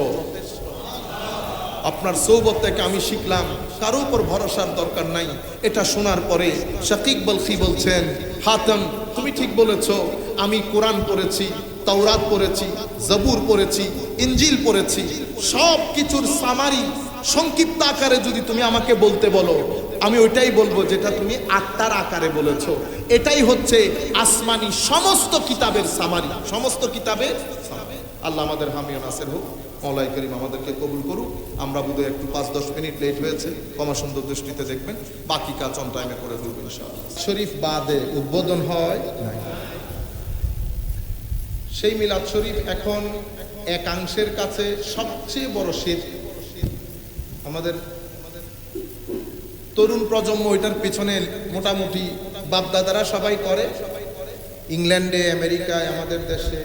আপনার সোহবত থেকে আমি শিখলাম কারো উপর ভরসার দরকার নাই। এটা শোনার পরে শাকিক বলখি বলছেন, হাতম তুমি ঠিক বলেছ, আমি কোরআন পড়েছি, তাওরাত পড়েছি, জবুর পড়েছি, ইনজিল পড়েছি, সব কিছুর সামারি সংক্ষিপ্ত আকারে যদি তুমি আমাকে বলতে বলো আমি ওইটাই বলবো যেটা তুমি আত্মার আকারে বলেছো। এটাই হচ্ছে আসমানি সমস্ত কিতাবের সামারি, সমস্ত কিতাবের সামারি। আল্লাহ আমাদের হামিও নাসির হোক, মওলাই করিম আমাদেরকে কবুল করুক। আমরা বোধহয় একটু 5-10 মিনিট লেট হয়েছে, ক্ষমা সুন্দর দৃষ্টিতে দেখবেন, বাকি কাজ অন টাইমে করে ফেলবেন ইনশাআল্লাহ। শরীফ বাদে উদ্বোধন হয় সেই মিলাদ শরীফ এখন একাংশের কাছে সবচেয়ে বড় শিরক। আমাদের তরুণ প্রজন্ম ওইটার পিছনে মোটামুটি বাপদাদারা সবাই করে। ইংল্যান্ডে, আমেরিকায়, আমাদের দেশে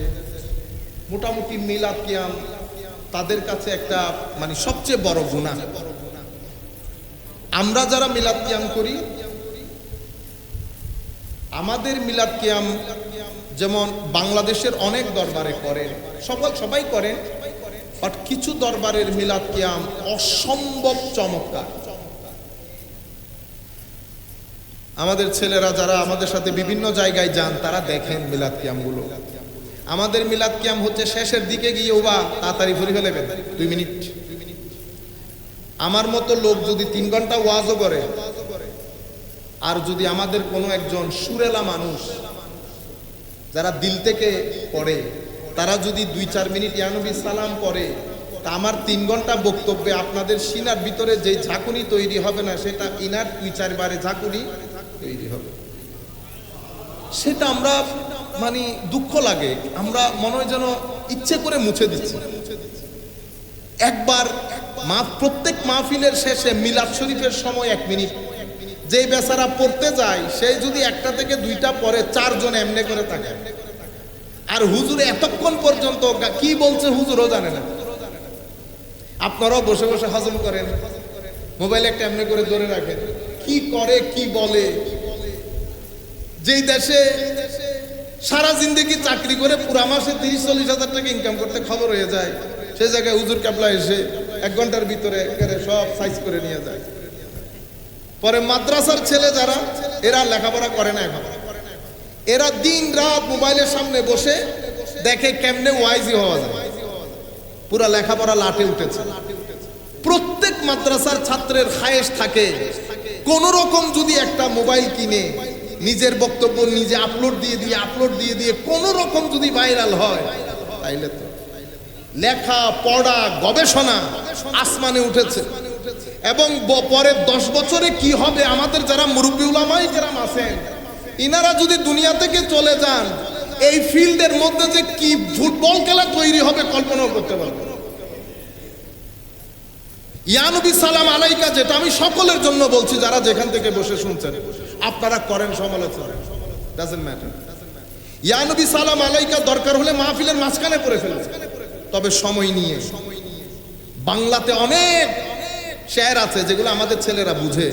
মোটামুটি মিলাদ কিয়াম তাদের কাছে একটা মানে সবচেয়ে বড় গুনাহ। আমরা যারা মিলাদ কিয়াম করি, আমাদের মিলাদ কিয়াম যেমন বাংলাদেশের অনেক দরবারে করেন, সবাই করেন, বাট কিছু দরবারের মিলাদ কিয়াম অসম্ভব চমৎকার। আমাদের ছেলেরা যারা আমাদের সাথে বিভিন্ন জায়গায় যান তারা দেখেন মিলাদ কিয়ামগুলো। আমাদের মিলাদ কিয়াম হচ্ছে শেষের দিকে গিয়ে ওবা তাড়াতাড়ি ভরি ফেলেবেন 2 মিনিট। আমার মতো লোক যদি 3 ঘন্টা ওয়াজও করে, আর যদি আমাদের কোনো একজন সুরেলা মানুষ যারা দিল থেকে পড়ে তারা যদি 2-4 মিনিট ইয়া নবী সালাম করে, তা আমার 3 ঘন্টা বক্তব্যে আপনাদের সিনার ভিতরে যে ঝাঁকুনি তৈরি হবে না, সেটা ইনার 2-4 বারে ঝাঁকুনি তৈরি হবে। সেটা আমরা মানে দুঃখ লাগে, আমরা মনে হয় যেন ইচ্ছে করে মুছে দিচ্ছি। একবার প্রত্যেক মাহফিলের শেষে মিলাদ শরীফের সময় 1 মিনিট যে বেচারা পড়তে যায়, সে যদি 1টা থেকে 2টা পরে 4 জন এমনি করে থাকে, আর হুজুর এতক্ষণ পর্যন্ত কি বলছে হুজুরও জানে না। আপনারাও বসে বসে হজম করেন, মোবাইল একটা এমনি করে ধরে রাখেন, কি করে কি বলে। যেই দেশে সারা জিন্দেগি চাকরি করে পুরা মাসে 30-40 হাজার টাকা ইনকাম করতে খবর হয়ে যায়, সেই জায়গায় হুজুর কাবলা এসে 1 ঘন্টার ভিতরে সব সাইজ করে নিয়ে যায়। পরে মাদ্রাসার ছেলে যারা, এরা লেখাপড়া করে না, এখন এরা দিন রাত মোবাইলের সামনে বসে দেখে কেমনে ওয়াইজি হওয়া যায়, পুরা লেখাপড়া লাটে উঠেছে। প্রত্যেক মাদ্রাসার ছাত্রের খায়েশ থাকে কোন রকম যদি একটা মোবাইল কিনে নিজের বক্তব্য নিজে আপলোড দিয়ে দিয়ে কোন রকম যদি ভাইরাল হয়, তাইলে তো লেখা পড়া গবেষণা আসমানে উঠেছে। এবং পরে 10 বছরে কি হবে, আমাদের যারা মুরব্বী উলামায়ে কেরাম আছেন ইনারা যদি দুনিয়া থেকে চলে যান, এই ফিল্ডের মধ্যে যে কি ফুটবল খেলা তৈরি হবে কল্পনাও করতে পারবেন। ইয়া নবী সালাম আলাইকা, যেটা আমি সকলের জন্য বলছি যারা যেখান থেকে বসে শুনছেন, আপনারা করেন সমালোচনা, ডাজন্ট ম্যাটার। ইয়া নবী সালাম আলাইকা দরকার হলে মাহফিলের মাঝখানে করে ফেলবে, তবে সময় নিয়ে। বাংলাতে অনেক শের আছে যেগুলো আমাদের ছেলেরা বুঝে,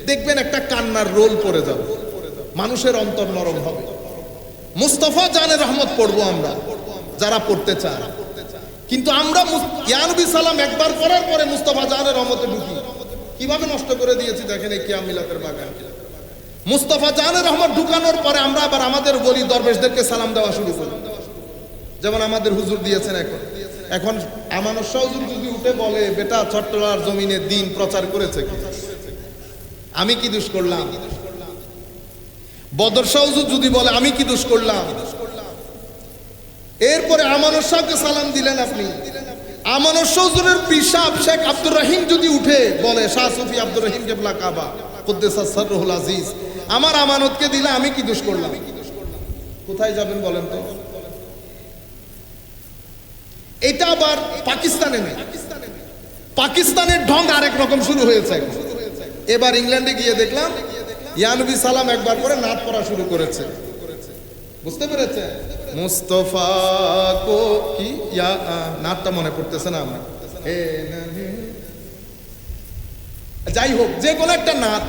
দেখবেন একটা কান্নার রোল পড়ে যাবে, মানুষের অন্তর নরম হবে। মুস্তাফা জানের রহমত পড়বো আমরা যারা পড়তে চান, কিন্তু আমরা ইয়া নবী সালাম একবার পড়ার পরে মুস্তাফা জানের রহমতে ঢুকি, কিভাবে নষ্ট করে দিয়েছি দেখেন এই কিয়াম মিলাদের বাগান। মুস্তাফা জানের রহমত ঢুকানোর পরে আমরা আবার আমাদের বলি দরবেশদেরকে সালাম দেওয়া শুরু করি, যেমন আমাদের হুজুর দিয়েছেন। এখন আমানত শাহ হুজুর যদি উঠে বলে, বেটা চট্টলার জমিনে দিন প্রচার করেছে কি, আমি কি দোষ করলাম? বদর শাহ হুজুর যদি বলে আমি কি দোষ করলাম? এরপরে আমানত শাহকে সালাম দিলেন আপনি। আমানত শাহ হুজুরের পিসাব শেখ আব্দুর রহিম যদি উঠে বলে, শাহ সুফি আব্দুর রহিম কেবলা কাবা কুদ্দেসাস সররুল আজিজ, আমার আমানতকে দিলে আমি কি দোষ করলাম? কোথায় যাবেন বলেন তো? এটা আবার পাকিস্তানে নেই, পাকিস্তানের ঢং আরেক রকম শুরু হয়েছে এখন। এবার ইংল্যান্ডে গিয়ে দেখলাম ইয়া নবী সালাম একবার করে নাচ পড়া শুরু করেছে। বুঝতে পেরেছে? মুস্তফা কো কি ইয়া নাচটা মনে পড়তেছে না আমার। যাই হোক, যে কোনো একটা নাচ,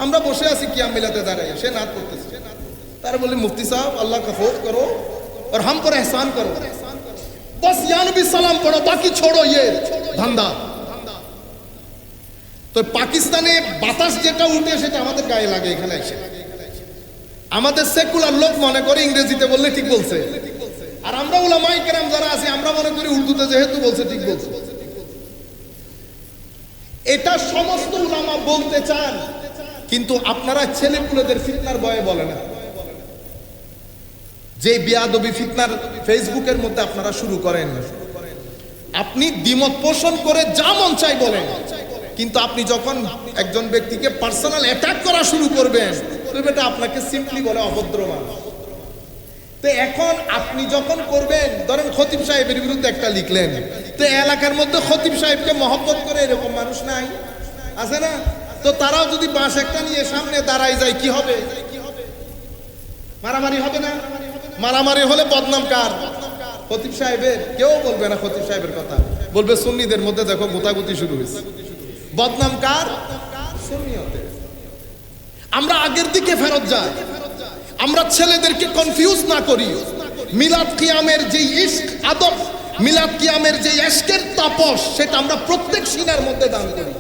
আমরা বসে আছি কিয়াম মিলাতে দাঁড়াই, সে নাচ করতেছে। তারা বলে মুফতি সাহেব अल्लाह का खौफ करो और हम पर एहसान करो, बस या नबी सलाम पढ़ो, बाकी छोड़ो ये धंधा। তো পাকিস্তানে বাতাস যেটা উঠে সেটা আমাদের গায়ে লাগে এখানে এসে। আমাদের সেকুলার লোক মনে করে ইংরেজিতে বললে ঠিক বলছে, আর আমরা উলামায়ে কেরাম যারা আছি আমরা মনে করি উর্দুতে যেহেতু বলছে ঠিক বলছে। এটা সমস্ত উলামা বলতে চান, কিন্তু আপনারা ছেলেপুলেদের ফিতনার ভয়ে বলে না। যে বিয়াদবি ফিতনার ফেসবুকের মধ্যে আপনারা শুরু করেন, আপনি দ্বিমত পোষণ করে যা মন চাই বলেন, কিন্তু আপনি যখন একজন ব্যক্তিকে পার্সোনাল অ্যাটাক করা শুরু করবেন, তবে এটা আপনাকে সিম্পলি বলে অভদ্র মানুষ। তো এখন আপনি যখন করবেন, ধরেন খতিব সাহেবের বিরুদ্ধে একটা লিখলেন, তো এলাকার মধ্যে খতিব সাহেবকে মহব্বত করে এরকম মানুষ নাই, আছে না? তো তারাও যদি বাঁশ একটা নিয়ে সামনে দাঁড়ায় যায়, কি হবে? মারামারি হবে না? মারামারি হলে বদনাম কার? খতিব সাহেবের। কেউ বলবে না খতিব সাহেবের কথা, বলবে সুন্নিদের মধ্যে দেখো গোতাগুতি শুরু হয়েছে। বদনাম কার? সুন্নিয়তের। আমরা আগের দিকে ফেরত যাই, আমরা ছেলেদেরকে কনফিউজ না করি। মিলাদ কিয়ামের যে ইশক আদব, মিলাদ কিয়ামের যে ইশকের তাপস, সেটা আমরা প্রত্যেক সিনার মধ্যে দান করি।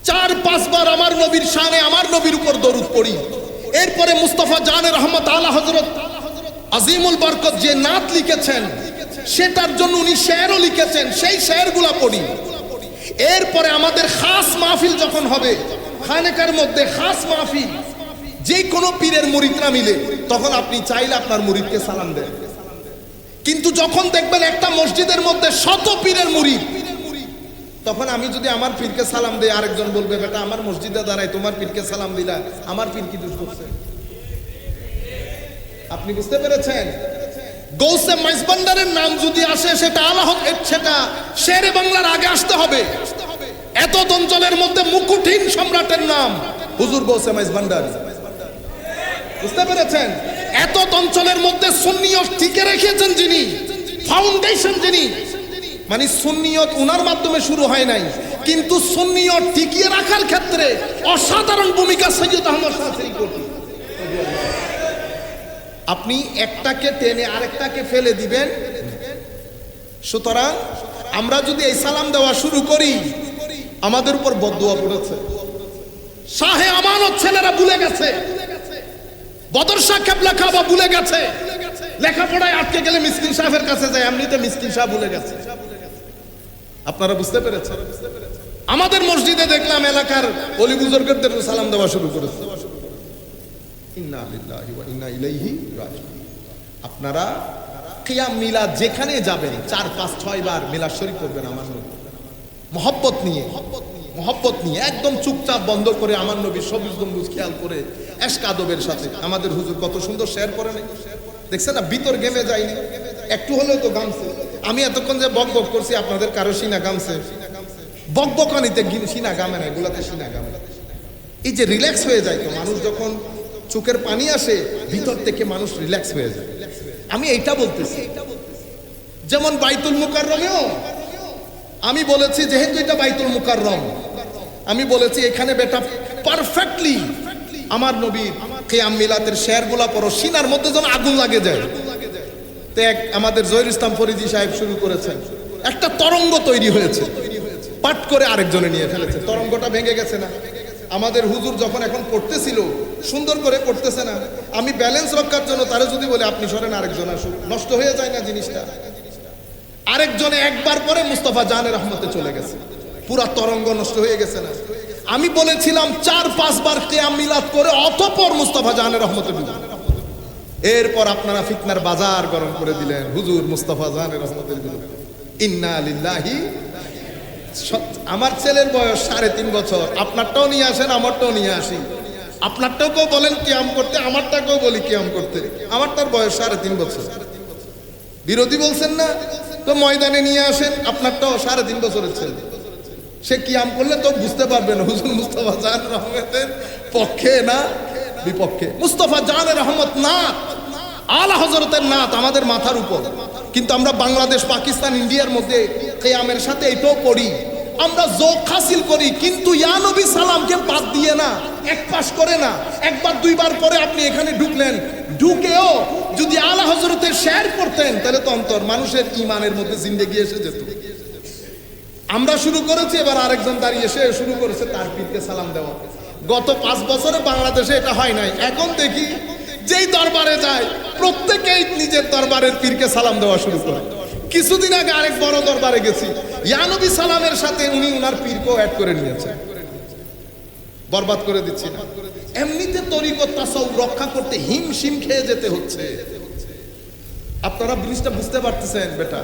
4-5 বার আমার নবীর শানে, আমার নবীর উপর দরুদ পড়ি। এরপরে মুস্তাফা জানে রহমত আলা হযরত আজিমুল বরকত যে নাত লিখেছেন, সেটার জন্য উনি শেরও লিখেছেন, সেই শেরগুলা পড়ি। এরপরে আমাদের খাস মাহফিল যখন হবে, খানেকার মধ্যে খাস মাহফিল, যে কোনো পীরের মুরিদরা মিলে, তখন আপনি চাইলে আপনার মুরিদকে সালাম দেন। কিন্তু যখন দেখবেন একটা মসজিদের মধ্যে শত পীরের মুরিদ, তখন আমি যদি আমার পীরকে সালাম দেই, আরেকজন বলবে বেটা আমার মসজিদে দাঁড়ায় তোমার পীরকে সালাম দিলা, আমার পীর কি দোষ করছে? আপনি বুঝতে পেরেছেন? গৌসে মাইজবান্ডারের নাম যদি আসে, সেটা আল্লাহ, সেটা শেরে বাংলার আগে আসতে হবে। এত অঞ্চলের মধ্যে মুকুটহীন সম্রাটের নাম হুজুর গৌসে মাইজবান্ডার। বুঝতে পেরেছেন? এত অঞ্চলের মধ্যে সুন্নিয়ত টিকে রেখেছেন যিনি, ফাউন্ডেশন যিনি, মানে সুন্নিয়ত উনার মাধ্যমে শুরু হয় নাই, কিন্তু সুন্নিয়ত টিকিয়ে রাখার ক্ষেত্রে অসাধারণ ভূমিকা সৈয়দ আহমদ শাহরি করতেন। আপনি একটাকে টেনে আরেকটাকে ফেলে দিবেন। সুতরাং আমরা যদি এই সালাম দেওয়া শুরু করি, আমাদের উপর বদদুয়া পড়েছে। শাহে আমানত ছেলেরা ভুলে গেছে, বদর শাহ কেবলা কাবা ভুলে গেছে, লেখাপড়ায় আটকে গেলে মিসকিন সাহেবের কাছে যায়, এমনিতে মিসকিন সাহেব ভুলে গেছে। আপনারা বুঝতে পেরেছেন? আমাদের মসজিদে দেখলাম এলাকার ওলি বুজুর্গদের সালাম দেওয়া শুরু করেছে। ইন্না লিল্লাহি ওয়া ইন্না ইলাইহি রাজিউন। আপনারা কিয়াম মিলাদ যেখানে যাবেন 4-5-6 বার মিলাদ শরীফ করবেন আমার নবী, মহব্বত নিয়ে একদম চুপচাপ বন্ধ করে আমার নবীর সবুজ গম্বুজ খেয়াল করে এশক আদবের সাথে। আমাদের হুজুর কত সুন্দর শেয়ার করে নাই, দেখছেন না? ভিতর গেমে যায়নি, একটু হলেও তো গামছে। আমি এতক্ষণ যে বক বক করছি, আপনাদের কারো সিনা গামছে? বক বকানিতে সিনা গামে না, এগুলাতে সিনা গামে। এই যে রিল্যাক্স হয়ে যায়, তো মানুষ যখন চোখের পানি আসে, ভিতর থেকে মানুষ রিল্যাক্স হয়ে যায়। আমি এইটা বলতেছি, যেমন বাইতুল মুকাররমেও আমি বলেছি, যেহেতু এটা বাইতুল মুকাররম, আমি বলেছি এখানে বেটা পারফেক্টলি আমার নবী কিয়াম মিলাদের শেরগুলা পড়ো, সিনার মধ্যে যেন আগুন লাগে যায়। তো আমাদের জহির ইসলাম ফরিদি সাহেব শুরু করেছেন, একটা তরঙ্গ তৈরি হয়েছে, পাট করে আরেকজনে নিয়ে ফেলেছে, তরঙ্গটা ভেঙে গেছে না? আমাদের হুজুর যখন এখন পড়তেছিল, সুন্দর করে পড়তেছে না, আমি ব্যালেন্স রক্ষার জন্য তারে যদি বলে আপনি সরেন, আরেকজন আসুক, নষ্ট হয়ে যায় না জিনিসটা? আরেকজনে একবার পরে মুস্তাফা জানের রহমতে চলে গেছে, পুরা তরঙ্গ নষ্ট হয়ে গেছে না? আমি বলেছিলাম 4-5 বার কিয়াম মিলাদ করে অতঃপর মুস্তাফা জানের রহমতে ডুবুন। এরপর আপনারা ফিতনার বাজার গরম করে দিলেন, হুজুর মুস্তাফা জানের রহমতের বিরুদ্ধে। ইন্না লিল্লাহি। আমার ছেলের বয়স 3.5 বছর, আপনারটাও নিয়ে আসেন, আমারটাও নিয়ে আসি। আপনারটাও কেউ বলেন কিয়াম করতে, আমারটাকেও বলি কিয়াম করতে। আমারটার বয়স 3.5 বছর। বিরোধী বলছেন না, তো ময়দানে নিয়ে আসেন, আপনারটাও 3.5 বছরের ছেলে। সে কিয়াম করলে তো বুঝতে পারবেন হুজুর মুস্তাফা জান রহমতের পক্ষে না বিপক্ষে। মুস্তাফা জান রহমত নাত, আলা হযরতের নাত আমাদের মাথার উপর। কিন্তু আমরা বাংলাদেশ, পাকিস্তান, ইন্ডিয়ার মধ্যে কিয়ামের সাথে এটাও করি, আমরা যোগ হাসিল করি, কিন্তু ইয়া নবী সালামকে বাদ দিয়ে না, এক পাশ করে না। একবার দুইবার পরে আপনি এখানে ঢুকলেন, ঢুকেও যদি আলা হযরতের শের করতেন, তাহলে তো অন্তর মানুষের ইমানের মধ্যে জিন্দেগি এসে যেত। আমরা শুরু করেছি, এবার আরেকজন দাঁড়িয়ে এসে শুরু করেছে তার পীরকে সালাম দেওয়া। গত 5 বছরে বাংলাদেশে এটা হয় নাই। এখন দেখি যেই দরবারে যায় প্রত্যেকেই নিজের দরবারের পীরকে সালাম দেওয়া শুরু করে। কিছুদিন আগে আরেক বড় দরবারে গেছি, ইয়া নবী সালামের সাথে উনি উনার পীরকেও অ্যাড করে নিয়েছেন। বরবাদ করে দিচ্ছি না, এমনিতে তরিকত তাসাউফ রক্ষা করতে হিমশিম খেয়ে যেতে হচ্ছে। আপনারা জিনিসটা বুঝতে পারতেছেন? বেটা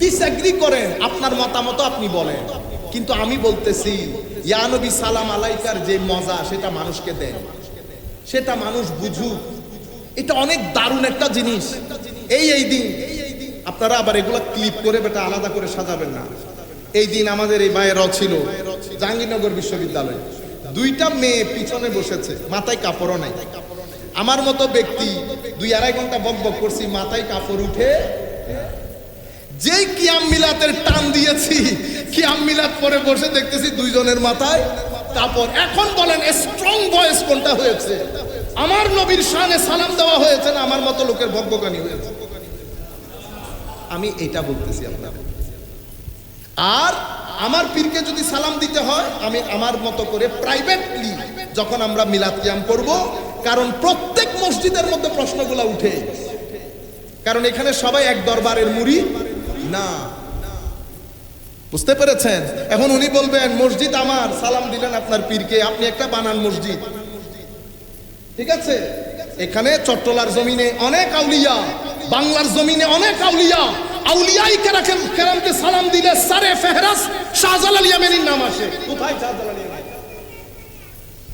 ডিসএগ্রি করেন, আপনার মতামত আপনি বলেন, কিন্তু আমি বলতেছি ইয়া নবী সালাম আলাইকার যে মজা সেটা মানুষকে দেন, সেটা মানুষ বুঝুক। এটা অনেক দারুণ একটা জিনিস। এই দিন আপনারা আবার এগুলো ক্লিপ করে বেটা আলাদা করে সাজাবেন না। এই দিন আমাদের এই ভাইয়েরাও ছিল জাহাঙ্গীরনগর বিশ্ববিদ্যালয়ে, 2টা মেয়ে পিছনে বসেছে, মাথায় কাপড়ও নাই। আমার মতো ব্যক্তি 2-2.5 ঘন্টা বকবক করছি, মাথায় কাপড় উঠে। যেই কিয়াম মিলাতের টান দিয়েছি, কিয়াম মিলাত পরে বসে দেখতেছি 2 জনের মাথায় কাপড়। এখন বলেন স্ট্রং ভয়েস কোনটা হয়েছে? আমার নবীর শানে সালাম দেওয়া হয়েছে না আমার মতো লোকের বকবকানি হয়েছে? আমি এটা বলতেছি আপনাদের। আর আমার পীরকে যদি সালাম দিতে হয়, আমি আমার মতো করে প্রাইভেটলি যখন আমরা মিলাদ কিয়াম করব, কারণ প্রত্যেক মসজিদের মধ্যে প্রশ্নগুলো উঠে, কারণ এখানে সবাই এক দরবারের মুরিদ না। বুঝতে পেরেছেন? এখন উনি বলবেন মসজিদ আমার, সালাম দিলেন আপনার পীরকে, আপনি একটা বানান মসজিদ। ঠিক আছে, এখানে চট্টলার জমিনে অনেক আউলিয়া, বাংলার জমিনে অনেক আউলিয়া, আউলিয়াই কেরামকে সালাম দিলে সারে ফেহরাস শাহজালাল ইয়ামানির নাম আসে। কোথায় শাহজালাল ইয়ামানি?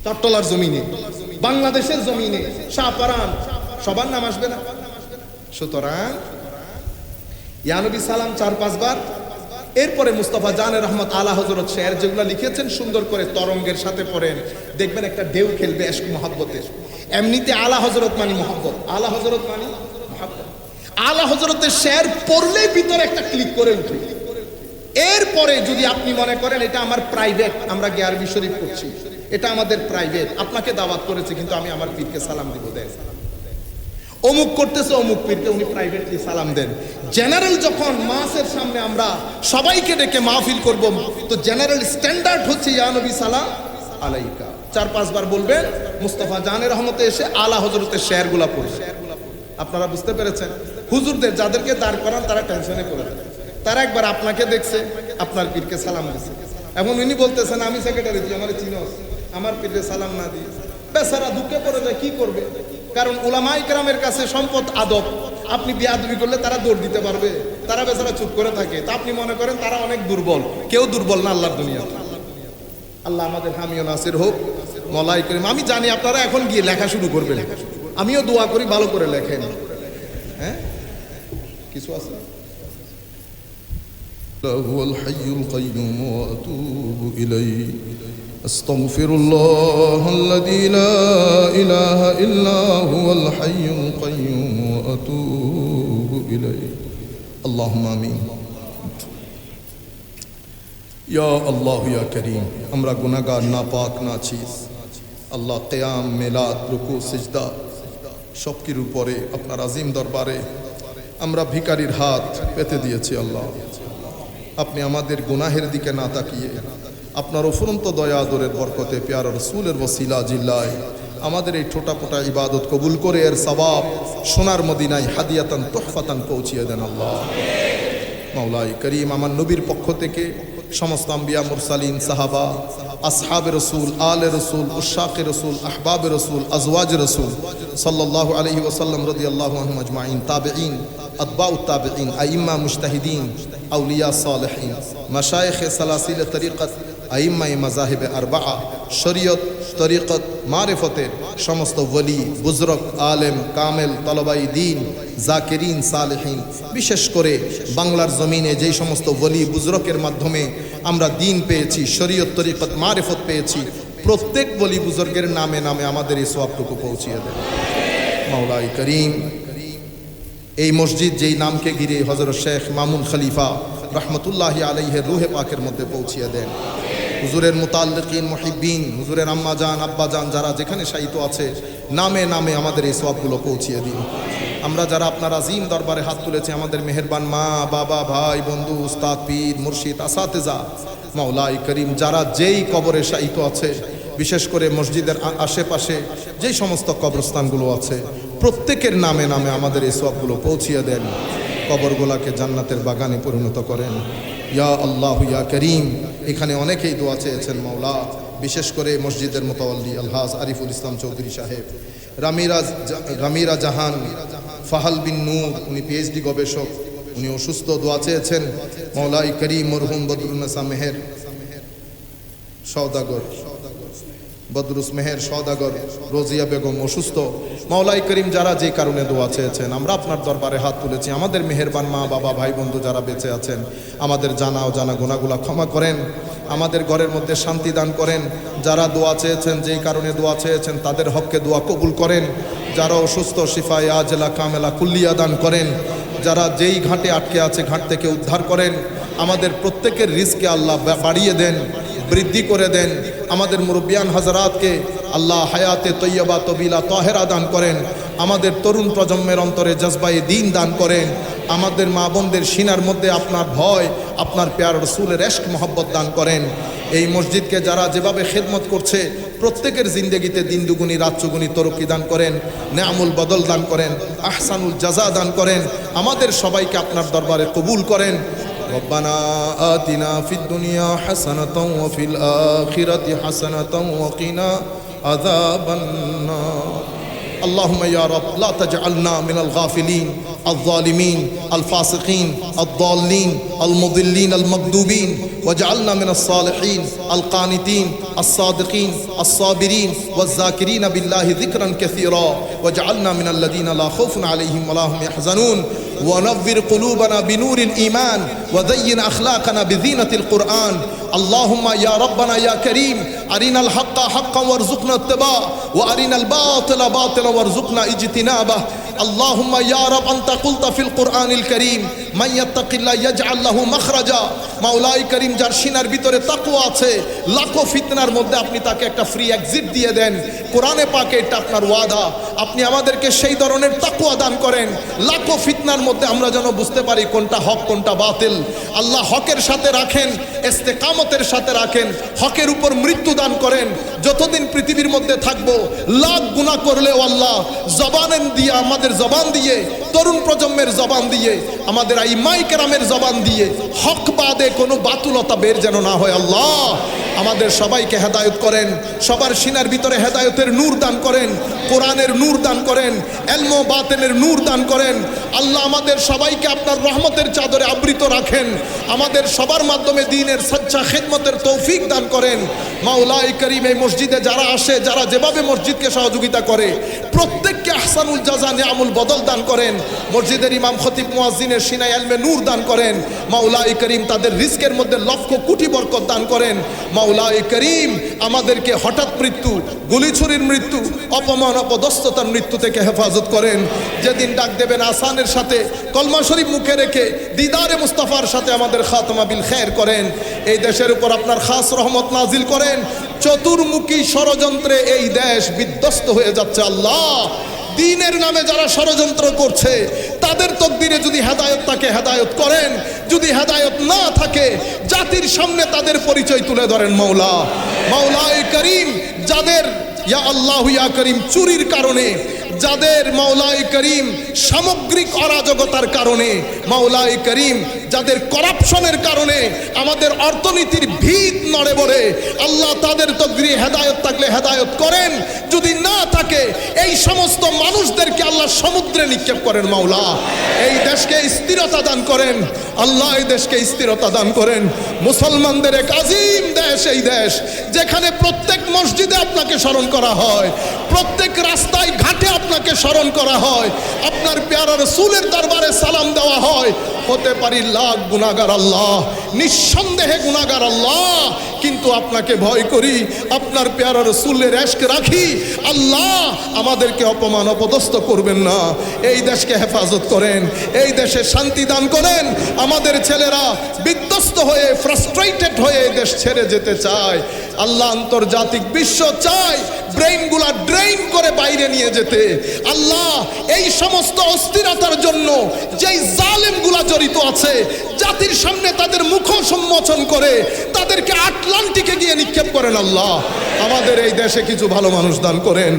চট্টলার জমিনে, বাংলাদেশের জমিনে শাহপরান, সবার নাম আসবে না? সুতরাং ইয়া নবী সালাম 4-5 বার। এরপরে মুস্তাফা জান রহমত আলা হযরত শের যেগুলো লিখেছেন সুন্দর করে তরঙ্গের সাথে পড়েন, দেখবেন একটা ঢেউ খেলবে ইশক মুহাব্বতের। এমনিতে আলা হযরত মানে মুহাব্বত, আলা হযরত মানে মুহাব্বত। আলা হযরতের শের পড়লেই ভিতরে একটা ক্লিক করে উঠে। এরপরে যদি আপনি মনে করেন এটা আমার প্রাইভেট, আমরা গিয়ারবি শরীফ করছি, এটা আমাদের প্রাইভেট, আপনাকে দাওয়াত করেছে কিন্তু আমি আমার পীরকে সালাম দিব, দেন। অমুক করতেছে অমুক পীরকে, উনি প্রাইভেটলি সালাম দেন। জেনারেল যখন মাসের সামনে আমরা সবাইকে ডেকে মাহফিল করব, তো জেনারেল স্ট্যান্ডার্ড হচ্ছে ইয়া নবী সালাম আলাইকা। 4-5 বার বলবেন, মুস্তাফা জানের রহমতে এসে আলা হযরতের শেরগুলা পড়বে। আপনারা বুঝতে পেরেছেন? হুজুরদের যাদেরকে দাঁড় করান তারা টেনশনে পড়ে যায়। তারা একবার আপনাকে দেখছে, আপনার পীরকে সালাম দিচ্ছে। এখন উনি বলতেছেন আমি সেক্রেটারি, তুই আমার চিনোস, আমার পীরকে সালাম না দিয়ে বেচারা দুঃখে পড়ে যায়। কি করবে? কারণ উলামায়ে কেরামের কাছে সম্পদ আদব। আপনি বেয়াদবি করলে তারা দৌড় দিতে পারবে, তারা বেচারা চুপ করে থাকে। তা আপনি মনে করেন তারা অনেক দুর্বল? কেউ দুর্বল না আল্লাহর দুনিয়া। আল্লাহ আমাদের হামি ও নাসির হোক, মওলাই করিম। আমি জানি আপনারা এখন গিয়ে লেখা শুরু করবেন, আমিও দোয়া করি ভালো করে লেখেন। হ্যাঁ, কিছু আছে? هو الحي القيوم وأتوب إليه أستغفر الله الذي لا إله إلا هو الحي القيوم وأتوب إليه اللهم آمين يا الله يا كريم আমরা গুনাহগার নাপাক নাচিস আল্লাহ কিয়াম মিলাদ রুকু সিজদা সবকিছুর উপরে আপনার আজিম দরবারে আমরা ভিখারির হাত পেতে দিয়েছি। আল্লাহ আপনি আমাদের গুনাহের দিকে না তাকিয়ে আপনার অফুরন্ত দয়া আদরের বরকতে প্যারা রাসূলের ওসিলা জিল্লায় আমাদের এই ছোটাপোটা ইবাদত কবুল করে এর সওয়াব সোনার মদিনায় হাদিয়াতান তুহফাতান পৌঁছিয়ে দেন। আল্লাহ মাওলাই করিম আমার নবীর পক্ষ থেকে সমস্ত আম্বিয়া মুরসালিন সাহাবা আসহাবে রসুল আলে রসুল উশাকে রসুল আহবাবে রসুল আজওয়াজ রসুল সাল্লাল্লাহু আলাইহি ওয়াসাল্লাম রাদিয়াল্লাহু আনহুম আজমাইন তাবেঈন আতবাউ তাবেঈন আইম্মা মুজতাহিদিন আউলিয়া সালেহিন মাশায়েখ সালাসিল তরিকত আইম্মাই মাজাহিবে আরবা, শরীয়ত, তরিকত, মারিফতের সমস্ত ওলি, বুজরক, আলেম, কামেল, তলবাই দিন, জাকিরিন, সালেহিন, বিশেষ করে বাংলার জমিনে যেই সমস্ত ওলি বুজরকের মাধ্যমে আমরা দিন পেয়েছি, শরীয়ত, তরিকত, মারিফত পেয়েছি, প্রত্যেক ওলি বুজর্গের নামে নামে আমাদের এই সওয়াবটুকু পৌঁছিয়ে দেন মাওলাই করিম। এই মসজিদ যেই নামকে ঘিরে হযরত শেখ মামুন খলিফা রহমতুল্লাহি আলাইহির রুহে পাকের মধ্যে পৌঁছিয়ে দেন। হুজুরের মুতাল্লিকিন, মুহিব্বিন, হুজুরের আম্মাজান, আব্বাজান যারা যেখানে শায়িত আছে নামে নামে আমাদের এই সওয়াবগুলো পৌঁছিয়ে দিন। আমরা যারা আপনার আজিম দরবারে হাত তুলেছি, আমাদের মেহেরবান মা, বাবা, ভাই, বন্ধু, উস্তাদ, পীর, মুর্শিদ, আসাতেজা, মাওলাই করিম যারা যেই কবরে শায়িত আছে, বিশেষ করে মসজিদের আশেপাশে যেই সমস্ত কবরস্থানগুলো আছে, প্রত্যেকের নামে নামে আমাদের এই সওয়াবগুলো পৌঁছিয়ে দেন। কবরগুলোকে জান্নাতের বাগানে পরিণত করেন। ইয়া আল্লাহ ইয়া করিম। এখানে অনেকেই দোয়া চেয়েছেন মাওলা, বিশেষ করে মসজিদের মুতাওয়াল্লি আলহাজ আরিফুল ইসলাম চৌধুরী সাহেব, রামিরা জাহান, ফাহাল বিন নূর, উনি পিএইচডি গবেষক, উনি অসুস্থ, দোয়া চেয়েছেন মাওলাই করিম। মরহুম বদরুন্নেসা মেহের সওদাগর, বদরুস মেহের সওদাগর, রোজিয়া বেগম অসুস্থ, মাওলাই করিম যারা যে কারণে দোয়া চেয়েছেন, আমরা আপনার দরবারে হাত তুলেছি। আমাদের মেহেরবান মা, বাবা, ভাই, বন্ধু যারা বেঁচে আছেন, আমাদের জানা ও জানা গুনাহগুলো ক্ষমা করেন, আমাদের ঘরের মধ্যে শান্তি দান করেন। যারা দোয়া চেয়েছেন, যেই কারণে দোয়া চেয়েছেন, তাদের হককে দোয়া কবুল করেন। যারা অসুস্থ, শিফায়ে আজলা কামেলা কুল্লিয়া দান করেন। যারা যেই ঘাটে আটকে আছে, ঘাট থেকে উদ্ধার করেন। আমাদের প্রত্যেকের রিজকে আল্লাহ বাড়িয়ে দেন, বৃদ্ধি করে দেন। আমাদের মুরব্বিয়ান হাজরাতকে আল্লাহ হায়াতে তৈয়বা তবিলা তাহেরা দান করেন। আমাদের তরুণ প্রজন্মের অন্তরে জজবায়ে দ্বীন দান করেন। আমাদের মা বোনদের সিনার মধ্যে আপনার ভয়, আপনার প্যার রসুলের ইশক মহব্বত দান করেন। এই মসজিদকে যারা যেভাবে খেদমত করছে, প্রত্যেকের জিন্দেগিতে দিন দুগুনি রাত চুগুনি তরক্কি দান করেন, নেয়ামুল বদল দান করেন, আহসানুল জাযা দান করেন। আমাদের সবাইকে আপনার দরবারে কবুল করেন। ربنا آتنا في الدنيا حسنة وفي الآخرة حسنة وقنا عذاب النار اللهم يا رب لا تجعلنا من الغافلين الظالمين الفاسقين الضالين المضلين المكذوبين واجعلنا من الصالحين القانتين الصادقين الصابرين والذاكرين بالله ذكرا كثيرا واجعلنا من الذين لا خوف عليهم ولا هم يحزنون ونور قلوبنا بنور الإيمان وزين أخلاقنا بزينة القرآن اللهم يا ربنا يا كريم أرنا الحق حقا وارزقنا اتباعه وأرنا الباطل باطلا وارزقنا اجتنابه اللهم يا رب أنت قلت في القرآن الكريم من يتق الله يجعل له مخرجا মাওলাই করিম যার সিনার ভিতরে তাকওয়া আছে, লাখো ফিতনার মধ্যে আপনি তাকে একটা ফ্রি এক্সিট দিয়ে দেন। কোরআনে পাকে এটা আপনার ওয়াদা। আপনি আমাদেরকে সেই ধরনের তাকওয়া দান করেন, লাখো ফিতনার মধ্যে আমরা যেন বুঝতে পারি কোনটা হক কোনটা বাতিল। আল্লাহ হকের সাথে রাখেন, ইস্তেকামতের সাথে রাখেন, হকের উপর মৃত্যু দান করেন। যতদিন পৃথিবীর মধ্যে থাকবো, লাখ গুনাহ করলেও আল্লাহ জবানের দিয়ে, আমাদের জবান দিয়ে, তরুণ প্রজন্মের জবান দিয়ে, আমাদের আইমায়ে কেরামের জবান দিয়ে হক বাদে কোনো বাতুলতা বের যেন না হয়। আল্লাহ আমাদের সবাইকে হেদায়েত করেন, সবার সিনার ভিতরে হেদায়েতের নূর দান করেন, কোরআনের নূর দান করেন, ইলম ও বাতিনের নূর দান করেন। আল্লাহ আমাদের সবাইকে আপনার রহমতের চাদরে আবৃত রাখেন। আমাদের সবার মাধ্যমে দ্বীনের সচ্চা খেদমতের তৌফিক দান করেন। মাওলাই করিম এই মসজিদে যারা আসে, যারা যেভাবে মসজিদকে সহযোগিতা করে, প্রত্যেককে আহসানুল জাযা নিয়ামুল বদল দান করেন। মসজিদের ইমাম খতিব মুয়াজ্জিনের সিনায় ইলমে নূর দান করেন। মাওলাই করিম তাদের রিজকের মধ্যে লক্ষ কোটি বরকত দান করেন। মাওলাই করিম আমাদেরকে হঠাৎ মৃত্যু, গুলিছুরির মৃত্যু, অপমান অপদস্থতার মৃত্যু থেকে হেফাজত করেন। যেদিন ডাক দেবেন আসানের সাথে কলমা শরীফ মুখে রেখে দিদারে মুস্তাফার সাথে আমাদের খাতমা বিল খায়ের করেন। এই দেশের উপর আপনার খাস রহমত নাজিল করেন। চতুর্মুখী ষড়যন্ত্রে এই দেশ বিধ্বস্ত হয়ে যাচ্ছে। আল্লাহ দ্বীনের নামে যারা ষড়যন্ত্র করছে, তাদের তকদিরে যদি হেদায়েত থাকে হেদায়েত করেন, যদি হেদায়েত না থাকে জাতির সামনে তাদের পরিচয় তুলে ধরেন। মাওলা মাওলাই করিম যাদের ইয়া আল্লাহু ইয়া করিম চুরির কারণে, যাদের মাওলাই করিম সামগ্রিক অরাজকতার কারণে, মাওলাই করিম যাদের করাপশনের কারণে আমাদের অর্থনীতির ভিত নড়ে বড়ে, আল্লাহ তাদের তকদিরে হেদায়েত থাকলে হেদায়েত করেন, যদি না থাকে এই সমস্ত মানুষদেরকে আল্লাহ সমুদ্রে নিক্ষেপ করেন। মাওলা এই দেশকে স্থিরতা দান করেন, আল্লাহ এই দেশকে স্থিরতা দান করেন। মুসলমানদের এক আজিম দেশ এই দেশ, যেখানে প্রত্যেক মসজিদে আপনাকে স্মরণ করা হয়, প্রত্যেক রাস্তায় ঘাটে আপনাকে স্মরণ করা হয়, আপনার পেয়ারা রাসূলের দরবারে সালাম দেওয়া হয়। হতে পারি লাখ গুনাহগার আল্লাহ, নিঃসন্দেহে গুনাহগার আল্লাহ, কিন্তু আপনাকে ভয় করি, আপনার পেয়ারা রাসূলের ইশক রাখি। আল্লাহ আমাদেরকে অপমান অপদস্থ করবেন না, এই দেশকে হেফাজত করেন, এই দেশে শান্তি দান করেন। আমাদের ছেলেরা বিধ্বস্ত হয়ে ফ্রাস্ট্রেটেড হয়ে এই দেশ ছেড়ে যেতে চায়। আল্লাহ আন্তর্জাতিক বিশ্ব চায় ব্রেইনগুলা ড্রেইন করে বাইরে নিয়ে যেতে। আল্লাহ এই সমস্ত অস্থিরতার জন্য যেই জালেমগুলা জড়িত আছে, জাতির সামনে তাদের মুখ সম্মোচন করে তাদেরকে আটলান্টিকে গিয়ে নিক্ষেপ করেন। আল্লাহ আমাদের এই দেশে কিছু ভালো মানুষ দান করেন,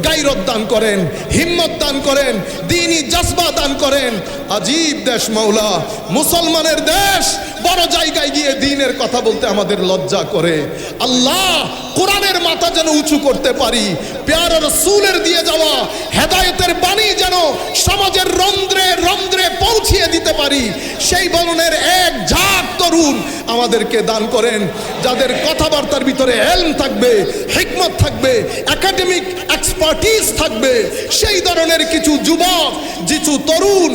গায়রত দান করেন, হিম্মত দান করেন, দ্বীনি জজবা দান করেন। আজীব দেশ মাওলা, মুসলমানের দেশ, বড় জায়গায় গিয়ে দ্বীনের কথা বলতে আমাদের লজ্জা করে। আল্লাহ কোরআনের মাথা যেন উঁচু করতে পারি, পেয়ারা রাসূলের দিয়ে যাওয়া হেদায়েতের বাণী যেন সমাজের রন্ধ্রে রন্ধ্রে পৌঁছিয়ে দিতে পারি, সেই ধরনের এক ঝাঁক তরুণ আমাদেরকে দান করেন, যাদের কথাবার্তার ভিতরে ইলম থাকবে, হিকমত থাকবে, একাডেমিক এক্সপার্টিস থাকবে। সেই ধরনের কিছু যুবক, কিছু তরুণ,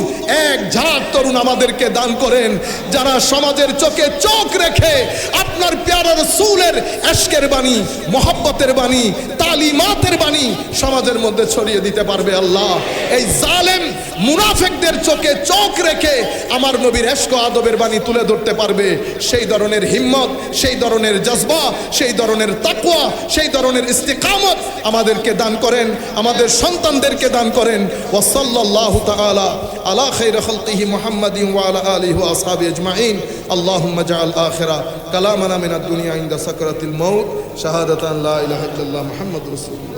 এক ঝাঁক তরুণ আমাদেরকে দান করেন, যারা সমাজের চোখে চোখ রেখে আপনার পেয়ারা রাসূলের ইশকের বাণী, মোহাব্বতের বাণী, তালিমাতের বাণী সমাজের মধ্যে ছড়িয়ে দিতে পারবে। আল্লাহ এই জালেম মুনাফিকদের চোখে চোখ রেখে আমার নবীর ইশক ও আদবের বাণী তুলে ধরতে পারবে, সেই ধরনের হিম্মত, সেই ধরনের জজবা, সেই ধরনের তাকওয়া, সেই ধরনের ইস্তিকামত আমাদেরকে দান করেন, আমাদের সন্তানদেরকে দান করেন। ওয়া সাল্লাল্লাহু তাআলা আলা খায়রি খালকিহি মুহাম্মাদিন ওয়া আলা আলিহি ওয়া আসহাবিহি আজমাইন। আল্লাহুম্মা জাআল আখিরা কালামানা মিনাদ দুনিয়া ইনদা সাকরাতিল মাউত শাহাদাতান লা ইলাহা ইল্লাল্লাহ মুহাম্মাদুর রাসূলুল্লাহ।